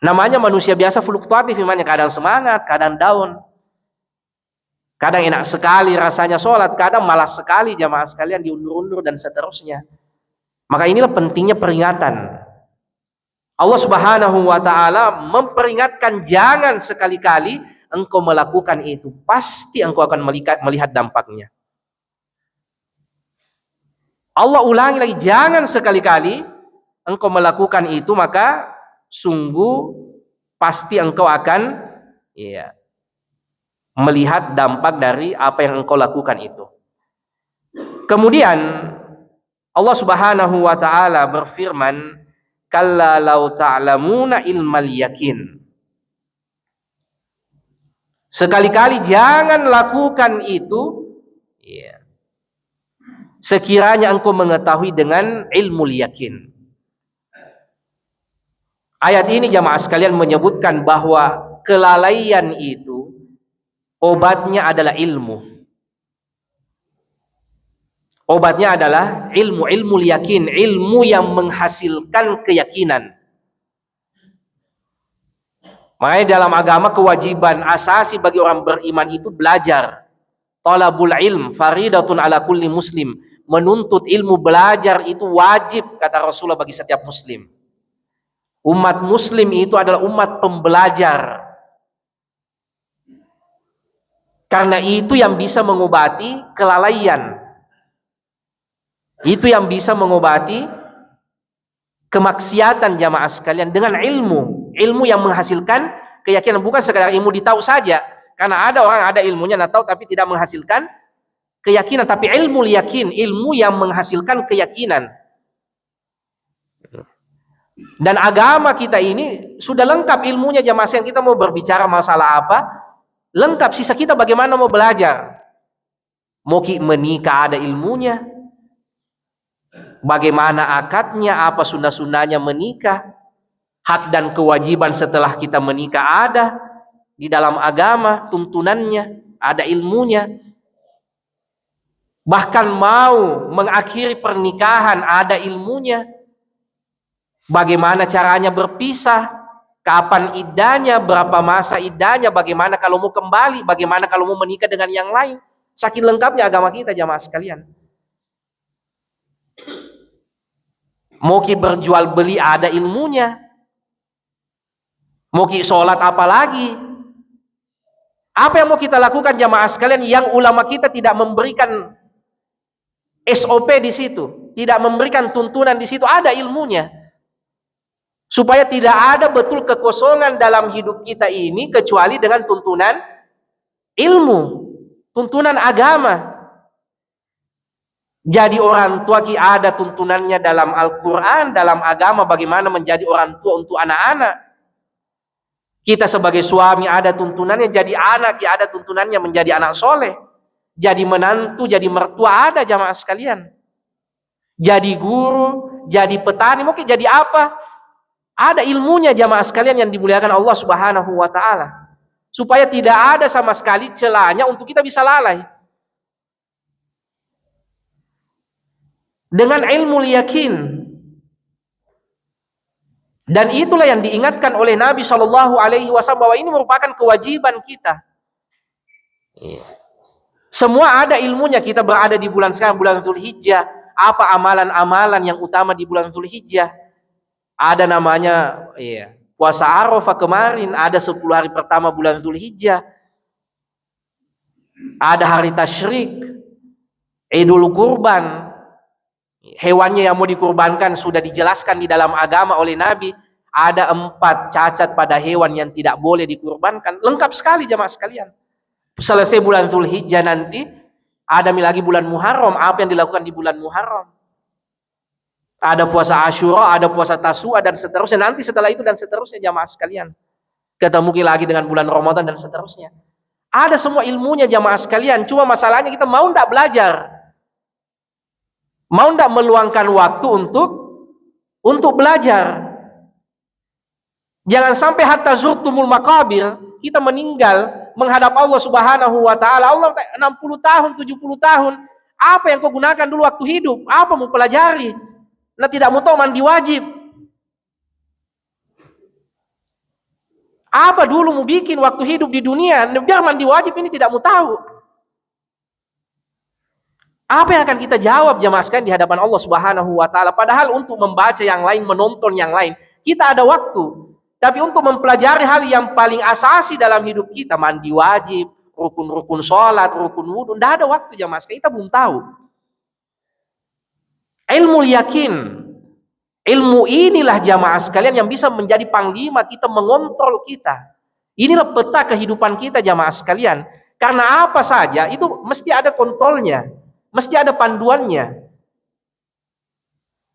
Namanya manusia biasa fluktuatif imannya, kadang semangat, kadang down. Kadang enak sekali rasanya sholat, kadang malas sekali jamaah sekalian, diundur-undur dan seterusnya. Maka inilah pentingnya peringatan. Allah Subhanahu wa taala memperingatkan, jangan sekali-kali engkau melakukan itu, pasti engkau akan melihat dampaknya. Allah ulangi lagi, jangan sekali-kali engkau melakukan itu, maka sungguh pasti engkau akan melihat dampak dari apa yang engkau lakukan itu. Kemudian Allah Subhanahu wa taala berfirman, kalla law ta'lamuna ilmal yakin. Sekali-kali jangan lakukan itu ya, sekiranya engkau mengetahui dengan ilmu yakin. Ayat ini jamaah sekalian menyebutkan bahwa kelalaian itu obatnya adalah ilmu. Obatnya adalah ilmu, ilmu yakin, ilmu yang menghasilkan keyakinan. Makanya dalam agama kewajiban asasi bagi orang beriman itu belajar. Talabul ilm faridatun ala kulli muslim. Menuntut ilmu, belajar itu wajib kata Rasulullah bagi setiap muslim. Umat muslim itu adalah umat pembelajar. Karena itu yang bisa mengobati kelalaian. Itu yang bisa mengobati kemaksiatan jamaah sekalian dengan ilmu. Ilmu yang menghasilkan keyakinan, bukan sekadar ilmu ditahu saja. Karena ada orang ada ilmunya tahu tapi tidak menghasilkan keyakinan, tapi ilmu yakin, ilmu yang menghasilkan keyakinan. Dan agama kita ini sudah lengkap ilmunya jamaah sekalian. Kita mau berbicara masalah apa? Lengkap, sisa kita bagaimana mau belajar. Mau menikah ada ilmunya. Bagaimana akadnya, apa sunnah-sunnahnya menikah. Hak dan kewajiban setelah kita menikah ada di dalam agama, tuntunannya, ada ilmunya. Bahkan mau mengakhiri pernikahan ada ilmunya. Bagaimana caranya berpisah, kapan iddahnya, berapa masa iddahnya, bagaimana kalau mau kembali, bagaimana kalau mau menikah dengan yang lain. Saking lengkapnya agama kita jamaah sekalian. Mau berjual beli ada ilmunya. Mau sholat apa lagi? Apa yang mau kita lakukan jamaah sekalian yang ulama kita tidak memberikan SOP di situ, tidak memberikan tuntunan di situ, ada ilmunya. Supaya tidak ada betul kekosongan dalam hidup kita ini kecuali dengan tuntunan ilmu, tuntunan agama. Jadi orang tua ada tuntunannya dalam Al-Quran, dalam agama, bagaimana menjadi orang tua untuk anak-anak. Kita sebagai suami ada tuntunannya, jadi anak ya ada tuntunannya menjadi anak soleh. Jadi menantu, jadi mertua ada jamaah sekalian. Jadi guru, jadi petani, mungkin jadi apa? Ada ilmunya jamaah sekalian yang dimuliakan Allah Subhanahu wa taala. Supaya tidak ada sama sekali celahnya untuk kita bisa lalai. Dengan ilmu yakin. Dan itulah yang diingatkan oleh Nabi Shallallahu Alaihi Wasallam bahwa ini merupakan kewajiban kita. Semua ada ilmunya. Kita berada di bulan sekarang, bulan Dzulhijjah. Apa amalan-amalan yang utama di bulan Dzulhijjah? Ada namanya puasa Arafah kemarin. Ada 10 hari pertama bulan Dzulhijjah. Ada hari tasyrik, Idul Kurban. Hewannya yang mau dikurbankan sudah dijelaskan di dalam agama oleh Nabi. Ada 4 cacat pada hewan yang tidak boleh dikurbankan. Lengkap sekali jamaah sekalian. Selesai bulan Dzulhijjah nanti ada lagi bulan Muharram. Apa yang dilakukan di bulan Muharram? Ada puasa Asyura, ada puasa Tasu'a dan seterusnya. Nanti setelah itu dan seterusnya jamaah sekalian. Ketemu lagi dengan bulan Ramadan dan seterusnya. Ada semua ilmunya jamaah sekalian. Cuma masalahnya kita mau tidak belajar. Mau tidak meluangkan waktu untuk belajar. Jangan sampai hatta zurtumul maqabir, kita meninggal menghadap Allah Subhanahu wa taala. Allah 60 tahun, 70 tahun. Apa yang kau gunakan dulu waktu hidup? Apa mau pelajari? Nah, tidak mau tahu mandi wajib. Apa dulu mau bikin waktu hidup di dunia? Biar mandi wajib ini tidak mau tahu. Apa yang akan kita jawab jamaah sekalian di hadapan Allah Subhanahu wa taala? Padahal untuk membaca yang lain, menonton yang lain, kita ada waktu. Tapi untuk mempelajari hal yang paling asasi dalam hidup kita, mandi wajib, rukun-rukun sholat, rukun wudhu, tidak ada waktu jamaah sekalian, kita belum tahu. Ilmu yakin, ilmu inilah jamaah sekalian yang bisa menjadi panglima kita, mengontrol kita. Inilah peta kehidupan kita jamaah sekalian. Karena apa saja itu mesti ada kontrolnya, mesti ada panduannya.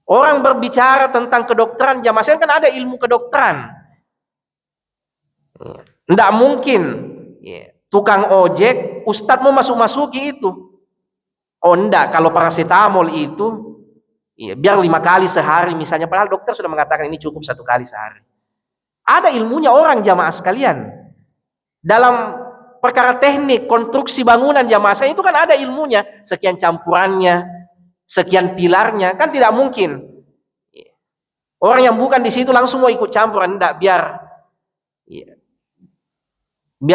Orang berbicara tentang kedokteran jamaah sekalian kan ada ilmu kedokteran. Tidak mungkin tukang ojek, ustadz mau masuk-masuki itu. Oh enggak, kalau paracetamol itu biar 5 kali sehari misalnya, padahal dokter sudah mengatakan ini cukup 1 kali sehari. Ada ilmunya orang jamaah sekalian. Dalam perkara teknik konstruksi bangunan jamaah sekalian itu kan ada ilmunya, sekian campurannya, sekian pilarnya, kan tidak mungkin orang yang bukan di situ langsung mau ikut campuran. Enggak, biar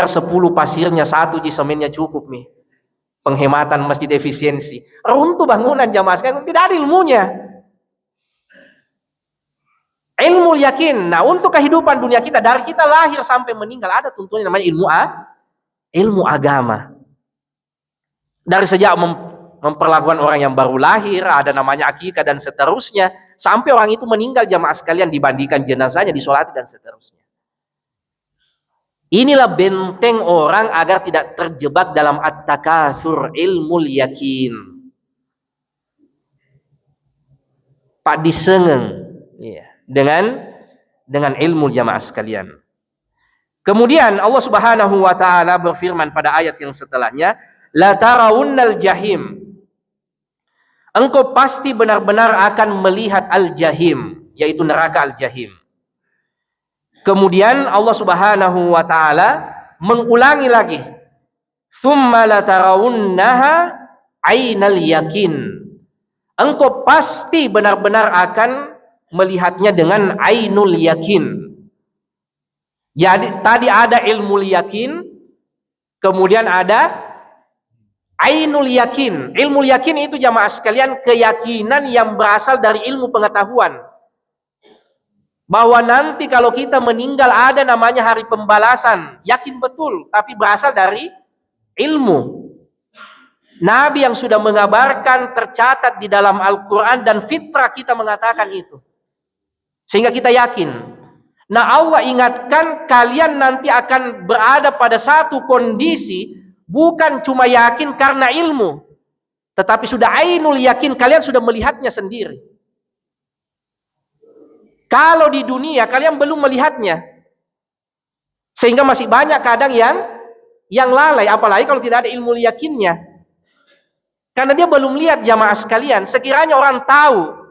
10 pasirnya 1 semennya cukup nih, penghematan masjid efisiensi, runtuh bangunan jamaah sekalian, tidak ada ilmunya. Ilmu yakin. Nah, untuk kehidupan dunia kita dari kita lahir sampai meninggal ada tuntunan namanya ilmu agama. Dari sejak memperlakukan orang yang baru lahir, ada namanya akikah dan seterusnya, sampai orang itu meninggal jamaah sekalian, dibandikan jenazahnya, disolati dan seterusnya. Inilah benteng orang agar tidak terjebak dalam at-takatsur, ilmu yakin. Pak disengeng dengan ilmu jamaah sekalian. Kemudian Allah Subhanahu wa taala berfirman pada ayat yang setelahnya, la tarawunnal jahim. Engkau pasti benar-benar akan melihat al-jahim, yaitu neraka al-jahim. Kemudian Allah Subhanahu wa taala mengulangi lagi, tsumma la tarawunnaha ainal yakin. Engkau pasti benar-benar akan melihatnya dengan ainul yakin. Jadi tadi ada ilmu yakin, kemudian ada ainul yakin. Ilmu yakin itu jamaah sekalian keyakinan yang berasal dari ilmu pengetahuan. Bahwa nanti kalau kita meninggal ada namanya hari pembalasan, yakin betul, tapi berasal dari ilmu. Nabi yang sudah mengabarkan tercatat di dalam Al-Quran dan fitrah kita mengatakan itu. Sehingga kita yakin. Nah, Allah ingatkan kalian nanti akan berada pada satu kondisi bukan cuma yakin karena ilmu, tetapi sudah ainul yakin, kalian sudah melihatnya sendiri. Kalau di dunia kalian belum melihatnya, sehingga masih banyak kadang yang lalai, apalagi kalau tidak ada ilmu yakinnya, karena dia belum lihat jamaah sekalian. Sekiranya orang tahu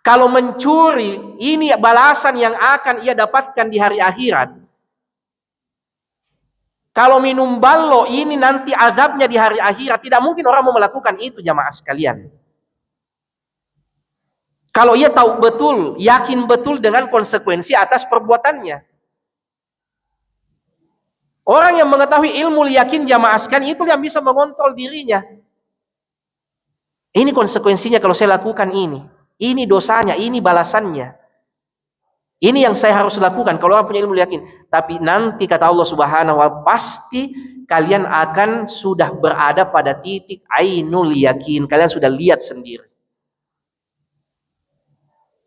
kalau mencuri ini balasan yang akan ia dapatkan di hari akhirat, kalau minum ballo ini nanti azabnya di hari akhirat, tidak mungkin orang mau melakukan itu jamaah sekalian. Kalau ia tahu betul, yakin betul dengan konsekuensi atas perbuatannya. Orang yang mengetahui ilmu yakin jamaah sekalian itu yang bisa mengontrol dirinya. Ini konsekuensinya kalau saya lakukan ini. Ini dosanya, ini balasannya. Ini yang saya harus lakukan kalau orang punya ilmu yakin. Tapi nanti kata Allah Subhanahu wa ta'ala, pasti kalian akan sudah berada pada titik ainul yakin. Kalian sudah lihat sendiri.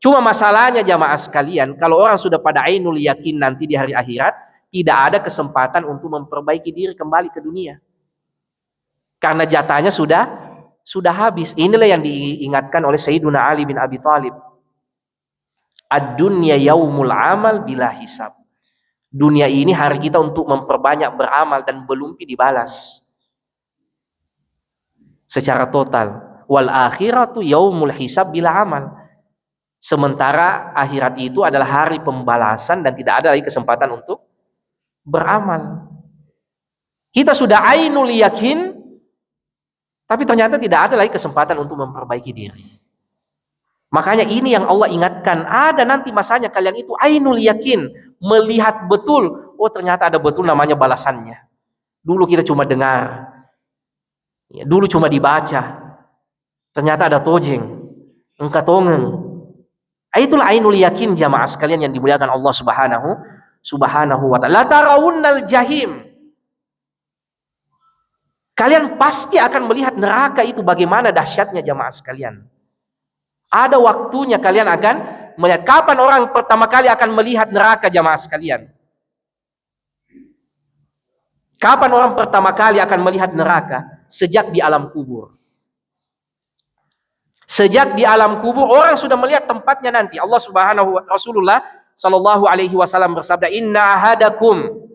Cuma masalahnya jamaah sekalian, kalau orang sudah pada ainul yakin nanti di hari akhirat, tidak ada kesempatan untuk memperbaiki diri kembali ke dunia. Karena jatahnya sudah habis. Inilah yang diingatkan oleh Sayyiduna Ali bin Abi Thalib. Ad-dunya yaumul amal bila hisab. Dunia ini hari kita untuk memperbanyak beramal dan belum dibalas secara total. Wal akhiratu yaumul hisab bila amal. Sementara akhirat itu adalah hari pembalasan dan tidak ada lagi kesempatan untuk beramal. Kita sudah ainul yakin, tapi ternyata tidak ada lagi kesempatan untuk memperbaiki diri. Makanya ini yang Allah ingatkan, ada nanti masanya kalian itu ainul yakin, melihat betul, oh ternyata ada betul namanya balasannya. Dulu kita cuma dengar, dulu cuma dibaca, ternyata ada tojeng, engkatongeng. Itulah ainul yakin jamaah sekalian yang dimuliakan Allah Subhanahu wa ta'ala. La tarawunnal jahim. Kalian pasti akan melihat neraka itu bagaimana dahsyatnya jamaah sekalian. Ada waktunya kalian akan melihat. Kapan orang pertama kali akan melihat neraka jamaah sekalian? Kapan orang pertama kali akan melihat neraka? Sejak di alam kubur. Sejak di alam kubur orang sudah melihat tempatnya nanti. Rasulullah sallallahu alaihi wasallam bersabda, "Inna ahadakum,"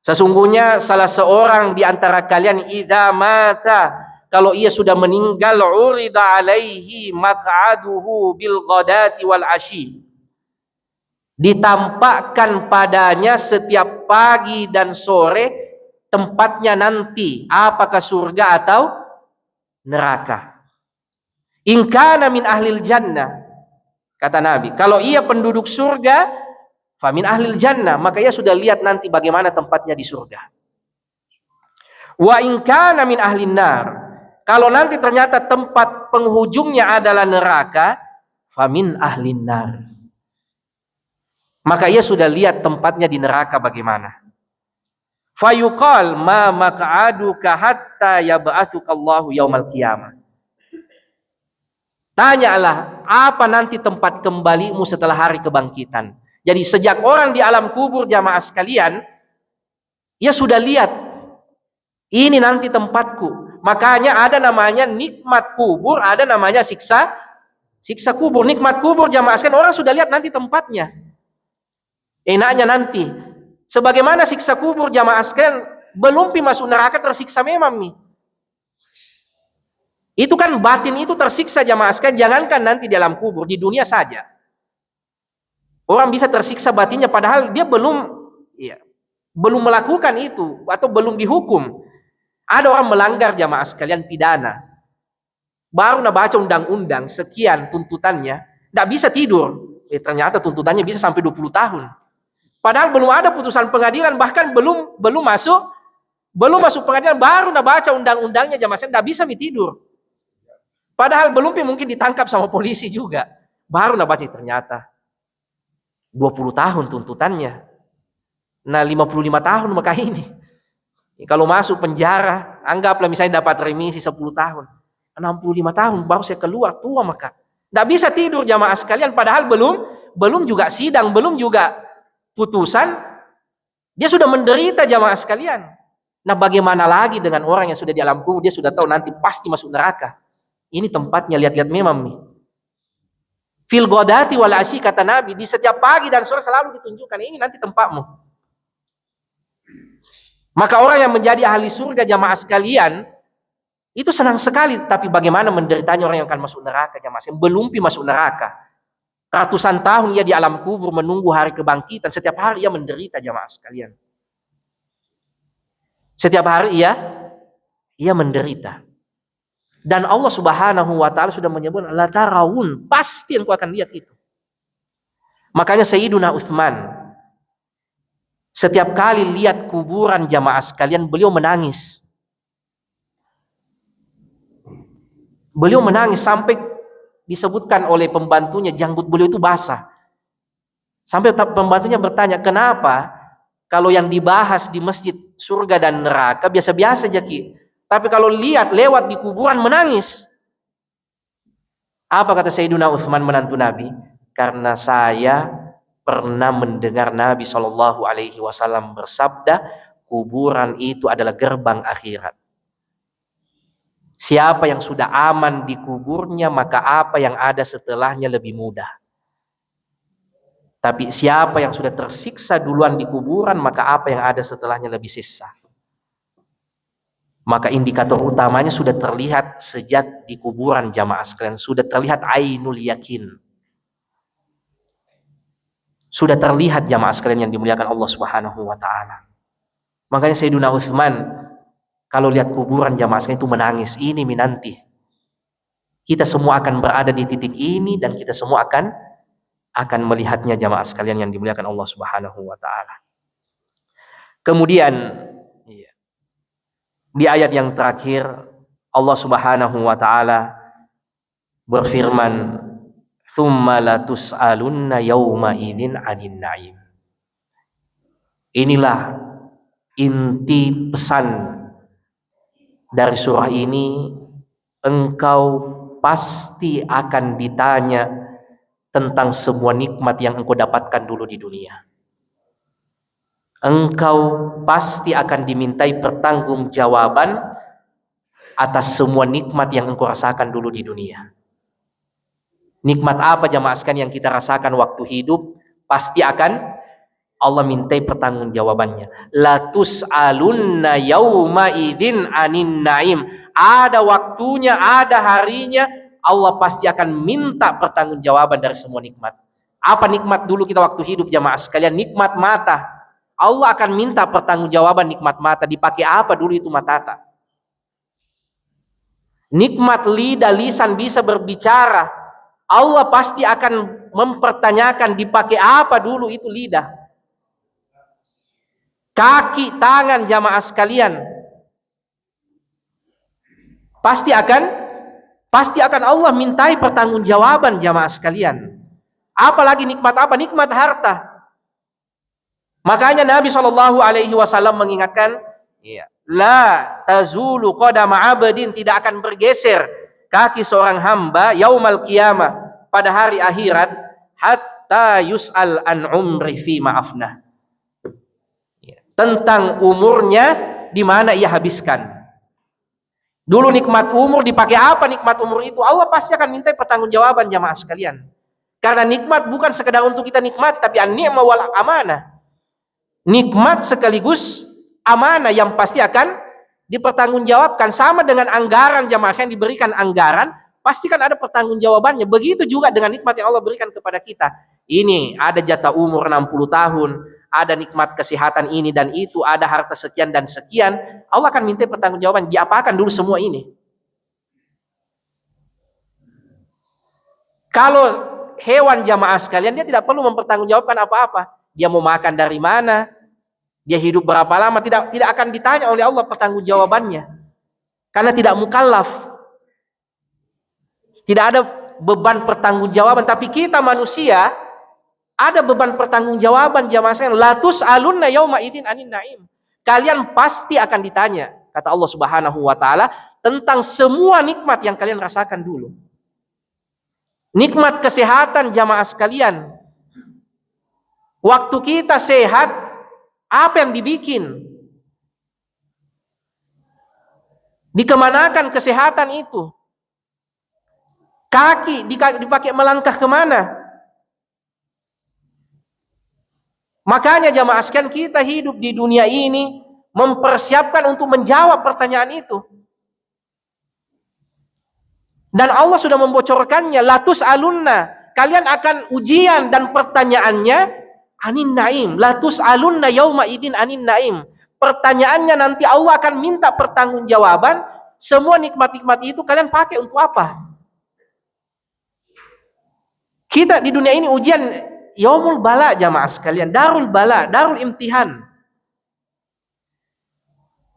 sesungguhnya salah seorang di antara kalian, idza mata, kalau ia sudah meninggal, urida alaihi maq'aduhu bil ghadati wal ashi, ditampakkan padanya setiap pagi dan sore tempatnya nanti, apakah surga atau neraka. In kana min ahlil jannah, kata Nabi, kalau ia penduduk surga, famin ahlil jannah, maka ia sudah lihat nanti bagaimana tempatnya di surga. Wa in kana min ahlin nar, kalau nanti ternyata tempat penghujungnya adalah neraka, famin ahlin nar, maka ia sudah lihat tempatnya di neraka bagaimana. Fayuqal ma maq'aduka hatta yab'atsukallahu yaumal qiyamah, tanyalah apa nanti tempat kembalimu setelah hari kebangkitan. Jadi sejak orang di alam kubur, jamaah sekalian, ia sudah lihat ini nanti tempatku. Makanya ada namanya nikmat kubur, ada namanya siksa kubur. Nikmat kubur, jamaah sekalian, orang sudah lihat nanti tempatnya. Enaknya nanti. Sebagaimana siksa kubur, jamaah sekalian, belum masuk neraka tersiksa memang nih. Itu kan batin itu tersiksa, jamaah sekalian, jangankan nanti di alam kubur, di dunia saja. Orang bisa tersiksa batinnya padahal dia belum melakukan itu atau belum dihukum. Ada orang melanggar, jamaah sekalian, pidana. Baru baca undang-undang sekian tuntutannya, tidak bisa tidur. Ternyata tuntutannya bisa sampai 20 tahun. Padahal belum ada putusan pengadilan, bahkan belum masuk pengadilan, baru baca undang-undangnya, jamaah sekalian, tidak bisa tidur. Padahal belum mungkin ditangkap sama polisi juga. Baru baca ternyata 20 tahun tuntutannya. Nah 55 tahun maka ini. Kalau masuk penjara, anggaplah misalnya dapat remisi 10 tahun. 65 tahun baru saya keluar, tua maka. Tidak bisa tidur, jamaah sekalian, padahal belum juga sidang, belum juga putusan. Dia sudah menderita, jamaah sekalian. Nah bagaimana lagi dengan orang yang sudah di alam kubur, dia sudah tahu nanti pasti masuk neraka. Ini tempatnya, lihat-lihat memang nih. Fil ghadati wal asyi, kata Nabi, di setiap pagi dan sore selalu ditunjukkan, ini nanti tempatmu. Maka orang yang menjadi ahli surga, jamaah sekalian, itu senang sekali. Tapi bagaimana menderitanya orang yang akan masuk neraka, jamaah sekalian, belum masuk neraka. Ratusan tahun ia di alam kubur menunggu hari kebangkitan, setiap hari ia menderita, jamaah sekalian. Setiap hari ia menderita. Dan Allah Subhanahu wa taala sudah menyebut, la tarawun, pasti engkau akan lihat itu. Makanya Sayyiduna Utsman setiap kali lihat kuburan, jamaah sekalian, beliau menangis. Beliau menangis sampai disebutkan oleh pembantunya, janggut beliau itu basah. Sampai pembantunya bertanya, "Kenapa kalau yang dibahas di masjid surga dan neraka biasa-biasa aja, Ki? Tapi kalau lewat di kuburan menangis." Apa kata Sayyiduna Utsman, menantu Nabi? Karena saya pernah mendengar Nabi Shallallahu Alaihi Wasallam bersabda, kuburan itu adalah gerbang akhirat. Siapa yang sudah aman di kuburnya, maka apa yang ada setelahnya lebih mudah. Tapi siapa yang sudah tersiksa duluan di kuburan, maka apa yang ada setelahnya lebih siksa. Maka indikator utamanya sudah terlihat sejak di kuburan, jamaah sekalian, sudah terlihat ainul yakin. Sudah terlihat, jamaah sekalian yang dimuliakan Allah Subhanahu wa taala. Makanya Sayyiduna Utsman kalau lihat kuburan, jamaah sekalian, itu menangis. Ini minanti. Kita semua akan berada di titik ini dan kita semua akan melihatnya, jamaah sekalian yang dimuliakan Allah Subhanahu wa taala. Kemudian di ayat yang terakhir Allah Subhanahu wa taala berfirman, "Tsumma latus'alunna yauma idzin 'anil na'im." Inilah inti pesan dari surah ini, engkau pasti akan ditanya tentang semua nikmat yang engkau dapatkan dulu di dunia. engkau pasti akan dimintai pertanggungjawaban atas semua nikmat yang engkau rasakan dulu di dunia. Nikmat apa jamaah sekalian yang kita rasakan waktu hidup, pasti akan Allah mintai pertanggungjawabannya. La tus'alunna yauma idzin anin naim. Ada waktunya, ada harinya, Allah pasti akan minta pertanggungjawaban dari semua nikmat. Apa nikmat dulu kita waktu hidup jamaah sekalian? Nikmat mata. Allah akan minta pertanggungjawaban nikmat mata. Dipakai apa dulu itu mata? Nikmat lidah, lisan bisa berbicara. Allah pasti akan mempertanyakan dipakai apa dulu itu lidah. Kaki, tangan jamaah sekalian. Pasti akan Allah mintai pertanggungjawaban jamaah sekalian. Apalagi nikmat apa? Nikmat harta. Makanya Nabi SAW mengingatkan, la tazulu qadama 'abdin, tidak akan bergeser kaki seorang hamba yaumal qiyamah, pada hari akhirat, hatta yus'al an umri fi ma'afnah, tentang umurnya di mana ia habiskan. Dulu nikmat umur dipakai apa nikmat umur itu? Allah pasti akan minta pertanggungjawaban jamaah sekalian. Karena nikmat bukan sekedar untuk kita nikmat, tapi an-ni'mah wal amanah. Nikmat sekaligus amanah yang pasti akan dipertanggungjawabkan. Sama dengan anggaran jamaah yang diberikan anggaran, pasti kan ada pertanggungjawabannya. Begitu juga dengan nikmat yang Allah berikan kepada kita. Ini ada jatah umur 60 tahun, ada nikmat kesehatan ini dan itu, ada harta sekian dan sekian. Allah akan minta pertanggungjawaban. Diapakan dulu semua ini? Kalau hewan jamaah sekalian, dia tidak perlu mempertanggungjawabkan apa-apa. Dia mau makan dari mana, dia hidup berapa lama, tidak akan ditanya oleh Allah pertanggungjawabannya. Karena tidak mukallaf. Tidak ada beban pertanggungjawaban. Tapi kita manusia ada beban pertanggungjawaban jamaah sekalian. La tus'alunna yauma idzin anin naim. Kalian pasti akan ditanya, kata Allah Subhanahu wa taala, tentang semua nikmat yang kalian rasakan dulu. Nikmat kesehatan jamaah sekalian. Waktu kita sehat, apa yang dibikin? Dikemanakan kesehatan itu? Kaki dipakai melangkah kemana? Makanya jamaah sekalian, kita hidup di dunia ini mempersiapkan untuk menjawab pertanyaan itu. Dan Allah sudah membocorkannya, latus alunna, kalian akan ujian dan pertanyaannya anin naim, latus alunna yauma idin anin naim. Pertanyaannya nanti Allah akan minta pertanggungjawaban, semua nikmat-nikmat itu kalian pakai untuk apa? Kita di dunia ini ujian yaumul bala jamaah sekalian, darul bala, darul imtihan.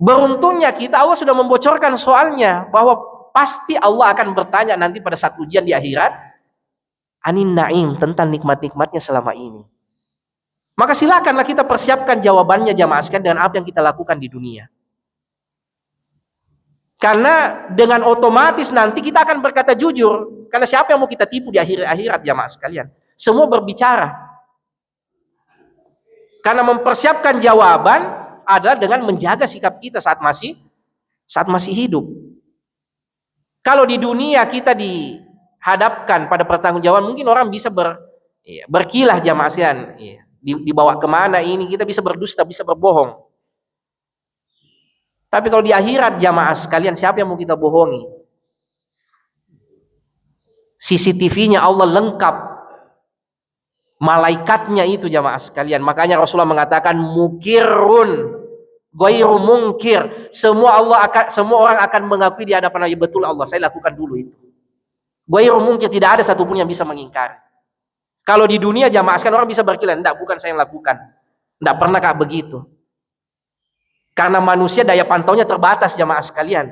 Beruntungnya kita, Allah sudah membocorkan soalnya bahwa pasti Allah akan bertanya nanti pada saat ujian di akhirat anin naim, tentang nikmat-nikmatnya selama ini. Maka silakanlah kita persiapkan jawabannya jamaah sekalian dengan apa yang kita lakukan di dunia. Karena dengan otomatis nanti kita akan berkata jujur. Karena siapa yang mau kita tipu di akhirat jamaah sekalian? Semua berbicara. Karena mempersiapkan jawaban adalah dengan menjaga sikap kita saat masih hidup. Kalau di dunia kita dihadapkan pada pertanggungjawaban, mungkin orang bisa berkilah jamaah sekalian. Dibawa kemana ini, kita bisa berdusta, bisa berbohong. Tapi kalau di akhirat jamaah sekalian, siapa yang mau kita bohongi? CCTV-nya Allah lengkap, malaikatnya itu jamaah sekalian. Makanya Rasulullah mengatakan mukirun ghairu mungkir. Semua orang akan mengakui di hadapan Allah, betul Allah, saya lakukan dulu itu. Ghairu mungkir, tidak ada satupun yang bisa mengingkari. Kalau di dunia jamaah sekalian orang bisa berkilah, enggak, bukan saya yang lakukan. Enggak pernah kah begitu? Karena manusia daya pantaunya terbatas jamaah sekalian.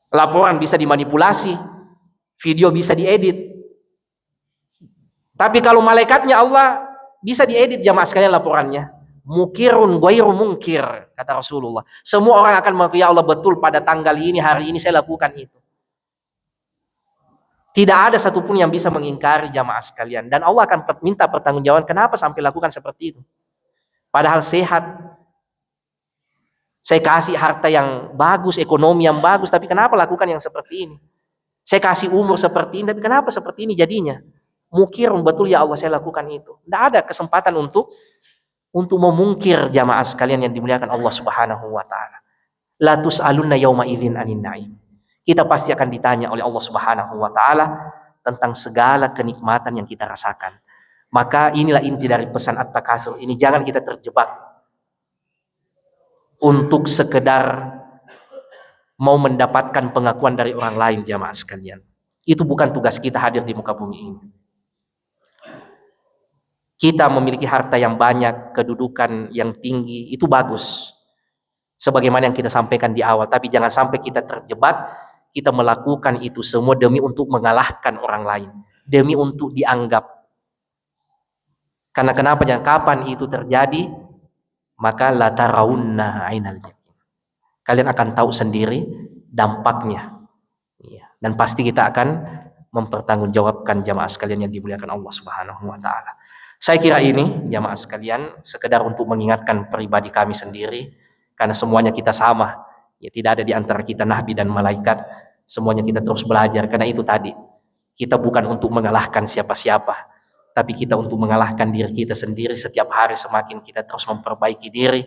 Laporan bisa dimanipulasi, video bisa diedit. Tapi kalau malaikatnya Allah bisa diedit jamaah sekalian laporannya. Mukirun ghairu mungkir, kata Rasulullah. Semua orang akan mengakui, ya Allah, betul pada tanggal ini, hari ini saya lakukan itu. Tidak ada satupun yang bisa mengingkari jamaah sekalian. Dan Allah akan minta pertanggungjawaban kenapa sampai lakukan seperti itu. Padahal sehat. Saya kasih harta yang bagus, ekonomi yang bagus, tapi kenapa lakukan yang seperti ini? Saya kasih umur seperti ini, tapi kenapa seperti ini jadinya? Mukir betul ya Allah saya lakukan itu. Tidak ada kesempatan untuk memungkir jamaah sekalian yang dimuliakan Allah Subhanahu wa taala. La tus'alunna yauma idzin anin na'im. Kita pasti akan ditanya oleh Allah Subhanahu wa taala tentang segala kenikmatan yang kita rasakan. Maka inilah inti dari pesan At-Takatsur ini, jangan kita terjebak untuk sekedar mau mendapatkan pengakuan dari orang lain jamaah sekalian. Itu bukan tugas kita hadir di muka bumi ini. Kita memiliki harta yang banyak, kedudukan yang tinggi, itu bagus. Sebagaimana yang kita sampaikan di awal, tapi jangan sampai kita terjebak. Kita melakukan itu semua demi untuk mengalahkan orang lain, demi untuk dianggap. Karena kenapa? Jangan kapan itu terjadi, maka la tarawunna ainal yakin. Kalian akan tahu sendiri dampaknya. Dan pasti kita akan mempertanggungjawabkan jamaah sekalian yang dimuliakan Allah Subhanahu wa taala. Saya kira ini jamaah sekalian sekedar untuk mengingatkan pribadi kami sendiri, karena semuanya kita sama. Ya, tidak ada di antara kita nabi dan malaikat. Semuanya kita terus belajar, karena itu tadi. Kita bukan untuk mengalahkan siapa-siapa, tapi kita untuk mengalahkan diri kita sendiri. Setiap hari semakin kita terus memperbaiki diri,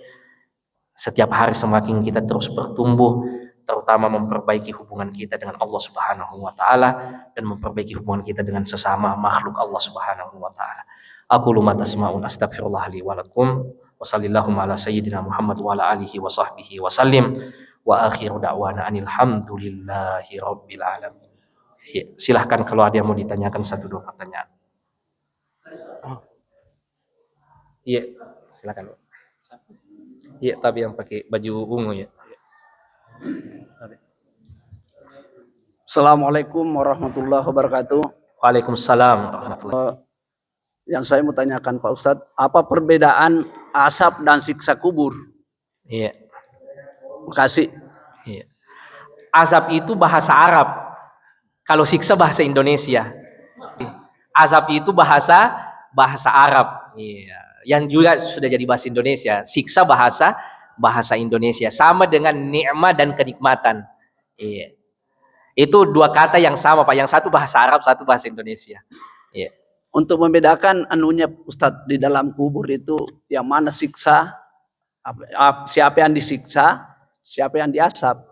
setiap hari semakin kita terus bertumbuh, terutama memperbaiki hubungan kita dengan Allah Subhanahu wa taala dan memperbaiki hubungan kita dengan sesama makhluk Allah Subhanahu wa taala. Aqulu ma tasma'un astaghfirullah li wa lakum wa sallallahu ala sayyidina Muhammad wa ala alihi wa sahbihi wa sallim. Wa akhiru da'wana anil hamdulillahi rabbil alamin. Ya, silahkan kalau ada yang mau ditanyakan 1-2 pertanyaan. Iya, silakan. Iya, tapi yang pakai baju ungu ya. Assalamualaikum warahmatullahi wabarakatuh. Waalaikumsalam warahmatullahi. Yang saya mau tanyakan Pak Ustadz, apa perbedaan asap dan siksa kubur? Iya. Makasih. Iya. Azab itu bahasa Arab. Kalau siksa bahasa Indonesia. Azab itu bahasa Arab. Iya. Yang juga sudah jadi bahasa Indonesia. Siksa bahasa Indonesia. Sama dengan nikmat dan kenikmatan. Iya. Itu 2 kata yang sama Pak. Yang satu bahasa Arab, satu bahasa Indonesia. Iya. Untuk membedakan anunya Ustadz di dalam kubur itu yang mana siksa, siapa yang disiksa, siapa yang diasap.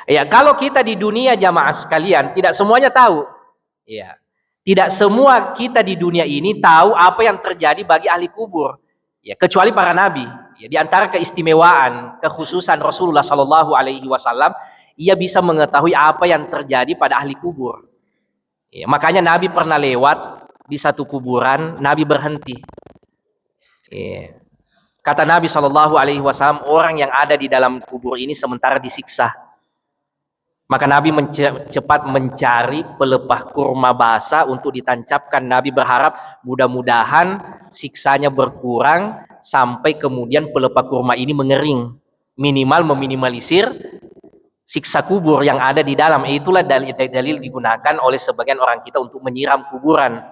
Ya, kalau kita di dunia jamaah sekalian tidak semuanya tahu. Ya. Tidak semua kita di dunia ini tahu apa yang terjadi bagi ahli kubur. Ya, kecuali para nabi. Ya, di antara keistimewaan, kekhususan Rasulullah Shallallahu alaihi wasallam, ia bisa mengetahui apa yang terjadi pada ahli kubur. Ya, makanya Nabi pernah lewat di satu kuburan, Nabi berhenti. Ya. Kata Nabi Shallallahu alaihi wasallam, orang yang ada di dalam kubur ini sementara disiksa. Maka Nabi cepat mencari pelepah kurma basah untuk ditancapkan. Nabi berharap mudah-mudahan siksanya berkurang sampai kemudian pelepah kurma ini mengering. Minimal meminimalisir siksa kubur yang ada di dalam. Itulah dalil digunakan oleh sebagian orang kita untuk menyiram kuburan.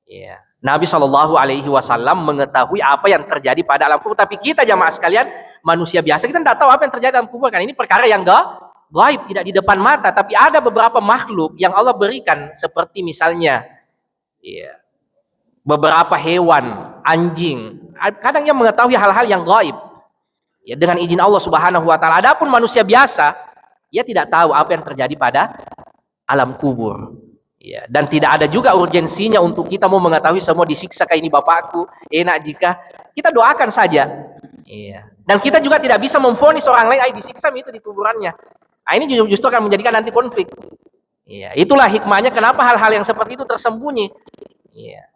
Ya. Nabi Shallallahu alaihi wasallam mengetahui apa yang terjadi pada alam kubur. Tapi kita jamaah sekalian, manusia biasa, kita tidak tahu apa yang terjadi dalam kubur. Kan ini perkara yang gaib, tidak di depan mata. Tapi ada beberapa makhluk yang Allah berikan, seperti misalnya ya, beberapa hewan, anjing. Kadang dia mengetahui hal-hal yang gaib ya, dengan izin Allah Subhanahu wa taala. Adapun manusia biasa, ia tidak tahu apa yang terjadi pada alam kubur. Ya, dan tidak ada juga urgensinya untuk kita mau mengetahui semua disiksa kayak ini bapakku. Enak jika kita doakan saja. Ya. Dan kita juga tidak bisa memvonis orang lain, disiksa itu di kuburannya. Nah, ini justru akan menjadikan nanti konflik. Ya, itulah hikmahnya kenapa hal-hal yang seperti itu tersembunyi. Ya.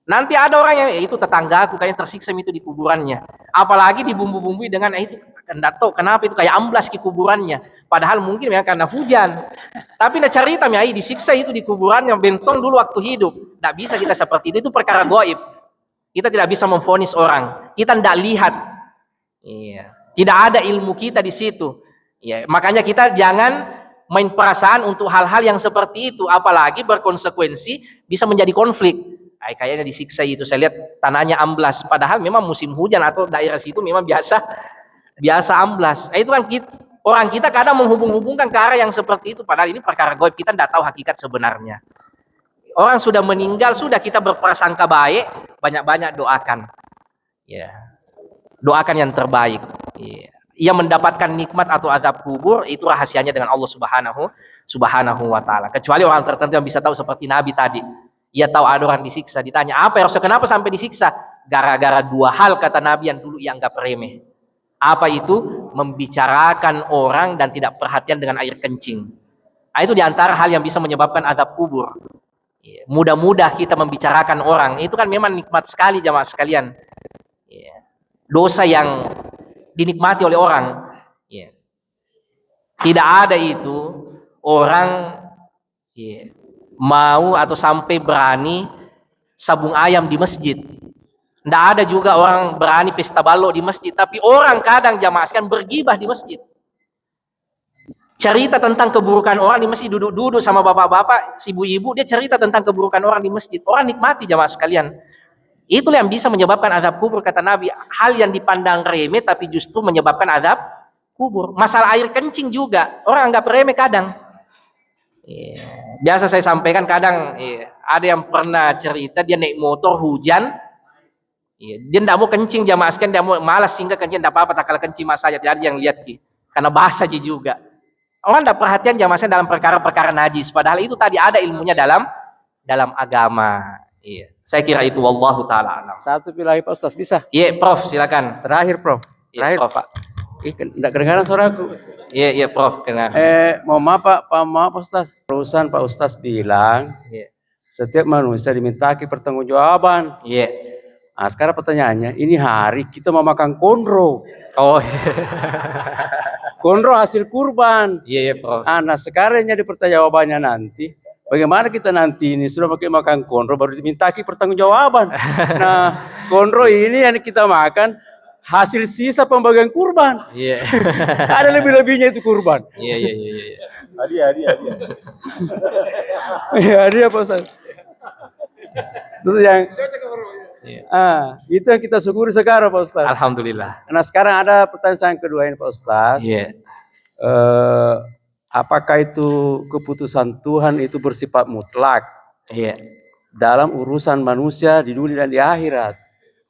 Nanti ada orang yang itu tetanggaku kayaknya tersiksa itu di kuburannya. Apalagi dibumbu-bumbui dengan itu enggak tahu kenapa itu kayak amblas di kuburannya. Padahal mungkin ya karena hujan. Tapi nak cerita ya disiksa itu di kuburannya bentong dulu waktu hidup. Tidak bisa kita seperti itu perkara gaib. Kita tidak bisa memvonis orang. Kita tidak lihat. Iya. Tidak ada ilmu kita di situ. Ya, makanya kita jangan main perasaan untuk hal-hal yang seperti itu, apalagi berkonsekuensi bisa menjadi konflik. Kayaknya disiksa itu, saya lihat tanahnya amblas, padahal memang musim hujan atau daerah situ memang biasa amblas. Itu kan orang kita kadang menghubung-hubungkan ke arah yang seperti itu, padahal ini perkara gaib, kita tidak tahu hakikat sebenarnya. Orang sudah meninggal, sudah kita berprasangka baik, banyak-banyak doakan. Ya. Doakan yang terbaik. Ya. Ia mendapatkan nikmat atau azab kubur, itu rahasianya dengan Allah Subhanahu wa taala. Kecuali orang tertentu yang bisa tahu seperti Nabi tadi. Ia tahu ada orang disiksa, ditanya, "Apa ya Rasul, kenapa sampai disiksa?" Gara-gara dua hal, kata Nabi, yang dulu ia anggap remeh. Apa itu? Membicarakan orang dan tidak perhatian dengan air kencing. Itu diantara hal yang bisa menyebabkan azab kubur. Mudah-mudah kita membicarakan orang, itu kan memang nikmat sekali jamaah sekalian. Dosa yang dinikmati oleh orang. Tidak ada itu orang mau atau sampai berani sabung ayam di masjid. Tidak ada juga orang berani pesta balok di masjid. Tapi orang kadang jamaah sekalian bergibah di masjid. Cerita tentang keburukan orang di masjid, duduk-duduk sama bapak-bapak, ibu-ibu, dia cerita tentang keburukan orang di masjid. Orang nikmati jamaah sekalian. Itulah yang bisa menyebabkan azab kubur, kata Nabi. Hal yang dipandang remeh tapi justru menyebabkan azab kubur. Masalah air kencing juga orang anggap remeh kadang. Biasa saya sampaikan kadang, ada yang pernah cerita dia naik motor hujan, dia tidak mau kencing jamaah sekalian, dia mau malas sehingga kencing, tidak apa-apa, tak kalah kencing mas saja, tidak ada yang lihat karena basah juga. Orang tidak perhatian jamaah sekalian dalam perkara-perkara najis, padahal itu tadi ada ilmunya dalam agama. Saya kira itu, wallahu taala alam. Satu lagi Pak Ustaz, bisa? Iya, Prof, silakan. Terakhir, Prof. Terakhir, Prof. Pak. Enggak kedengaran suaraku. Iya, Prof, kedengaran. Mohon maaf Pak, maaf Pak Ustaz. Perusahaan Pak Ustaz bilang, setiap manusia dimintai pertanggungjawaban. Iya. Nah, sekarang pertanyaannya, ini hari kita mau makan kondro. Oh. Kondro hasil kurban. Iya, Prof. Nah, sekarang jadi pertanyaannya nanti, bagaimana kita nanti ini sudah pakai makan kondro baru diminta pertanggungjawaban. Nah, kondro ini yang kita makan hasil sisa pembagian kurban. Iya. Ada lebih-lebihnya itu kurban. Iya. Hadiah. Hadiah Pak Ustaz. Itu yang itu yang kita syukuri sekarang Pak Ustaz. Alhamdulillah. Nah, sekarang ada pertanyaan kedua ini Pak Ustaz. Iya. Apakah itu keputusan Tuhan itu bersifat mutlak dalam urusan manusia di dunia dan di akhirat?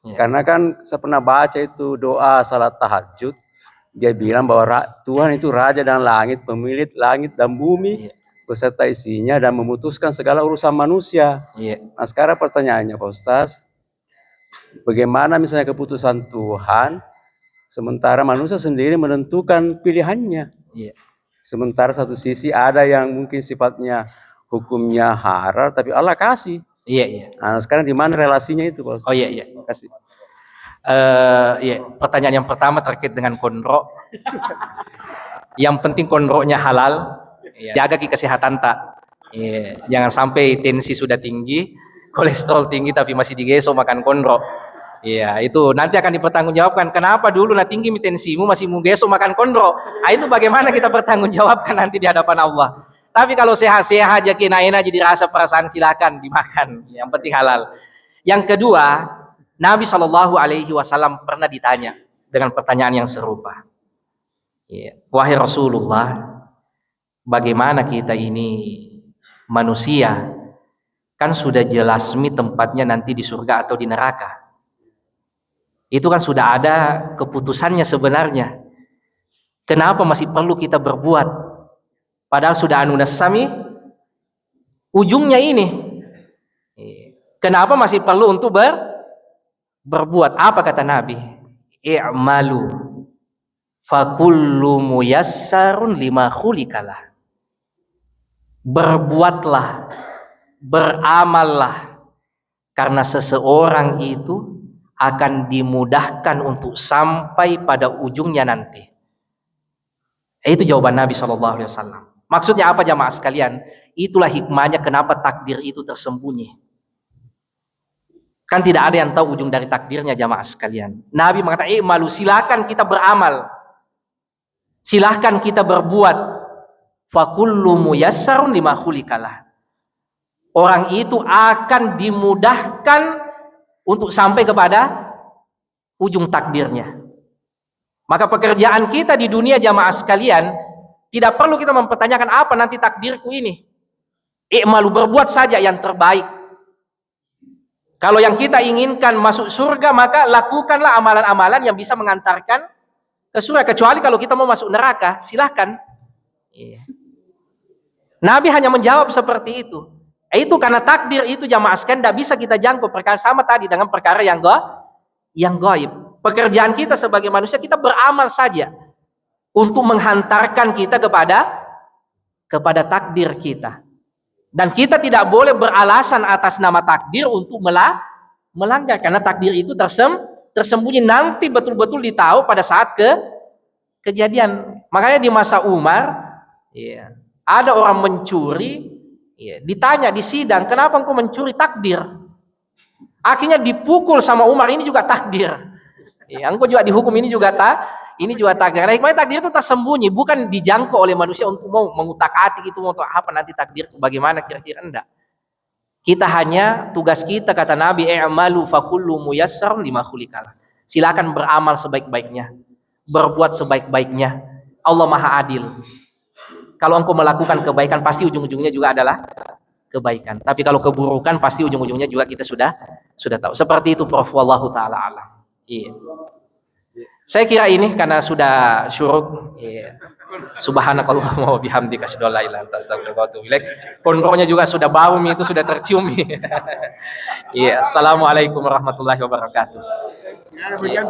Karena kan saya pernah baca itu doa salat tahajud, dia bilang bahwa Tuhan itu raja dan langit, pemilik langit dan bumi beserta isinya dan memutuskan segala urusan manusia. Nah, sekarang pertanyaannya Pak Ustaz, bagaimana misalnya keputusan Tuhan sementara manusia sendiri menentukan pilihannya? Sementara satu sisi ada yang mungkin sifatnya hukumnya haram, tapi Allah kasih. Iya. Nah, sekarang di mana relasinya itu, Pak Ustaz? Oh iya. Kasih. Pertanyaan yang pertama terkait dengan kondro. Yang penting kondronya halal. Jaga kesehatan tak. Jangan sampai tensi sudah tinggi, kolesterol tinggi tapi masih digeso makan kondro. Itu nanti akan dipertanggungjawabkan. Kenapa dulu tinggi tensimu masih mau geso makan kondro? Itu bagaimana kita pertanggungjawabkan nanti di hadapan Allah. Tapi kalau sehat-sehat aja kinain aja dirasa perasaan, silakan dimakan. Yang penting halal. Yang kedua, Nabi SAW pernah ditanya dengan pertanyaan yang serupa. Wahai Rasulullah, bagaimana kita ini manusia? Kan sudah jelas tempatnya nanti di surga atau di neraka. Itu kan sudah ada keputusannya sebenarnya. Kenapa masih perlu kita berbuat? Padahal sudah anunasami ujungnya ini. Kenapa masih perlu untuk berbuat? Apa kata Nabi? I'malu fakullu muyassarun lima khuliqalah. Berbuatlah, beramallah, karena seseorang itu akan dimudahkan untuk sampai pada ujungnya nanti. Itu jawaban Nabi SAW. Maksudnya apa jamaah sekalian? Itulah hikmahnya kenapa takdir itu tersembunyi. Kan tidak ada yang tahu ujung dari takdirnya jamaah sekalian. Nabi mengatakan, malu, silakan kita beramal. Silakan kita berbuat. Fakullu muyassarun lima khuliqalah. Orang itu akan dimudahkan untuk sampai kepada ujung takdirnya. Maka pekerjaan kita di dunia jamaah sekalian, tidak perlu kita mempertanyakan apa nanti takdirku ini. I'malu, berbuat saja yang terbaik. Kalau yang kita inginkan masuk surga, maka lakukanlah amalan-amalan yang bisa mengantarkan ke surga. Kecuali kalau kita mau masuk neraka, silahkan. Nabi hanya menjawab seperti itu. Itu karena takdir itu jamaah sekalian tidak bisa kita jangkau. Perkara sama tadi dengan perkara yang gaib. Pekerjaan kita sebagai manusia, kita beramal saja untuk menghantarkan kita kepada takdir kita. Dan kita tidak boleh beralasan atas nama takdir untuk melanggar, karena takdir itu tersembunyi, nanti betul-betul ditahu pada saat kejadian. Makanya di masa Umar, ada orang mencuri, ditanya di sidang, kenapa engkau mencuri? Takdir. Akhirnya dipukul sama Umar, ini juga takdir. Engkau juga dihukum, ini juga takdir. Karena hikmahnya takdir itu tersembunyi, bukan dijangkau oleh manusia untuk mau mengutak-atik itu, mau apa nanti takdir bagaimana kira-kira, enggak. Kita hanya, tugas kita kata Nabi, i'malu fakullu muyassar lima khuliqalah. Silakan beramal sebaik-baiknya, berbuat sebaik-baiknya. Allah Maha Adil. Kalau engkau melakukan kebaikan, pasti ujung-ujungnya juga adalah kebaikan. Tapi kalau keburukan, pasti ujung-ujungnya juga kita sudah tahu. Seperti itu, Prof. Wallahu ta'ala alam. Iya. Saya kira ini karena sudah syuruk. Iya. Subhanakallahumma wa bihamdika asyhadu an la ilaha illa anta astaghfiruka wa atubu ilaik. Kontrolnya juga sudah bau, itu sudah tercium. Iya. Assalamualaikum warahmatullahi wabarakatuh. Iya.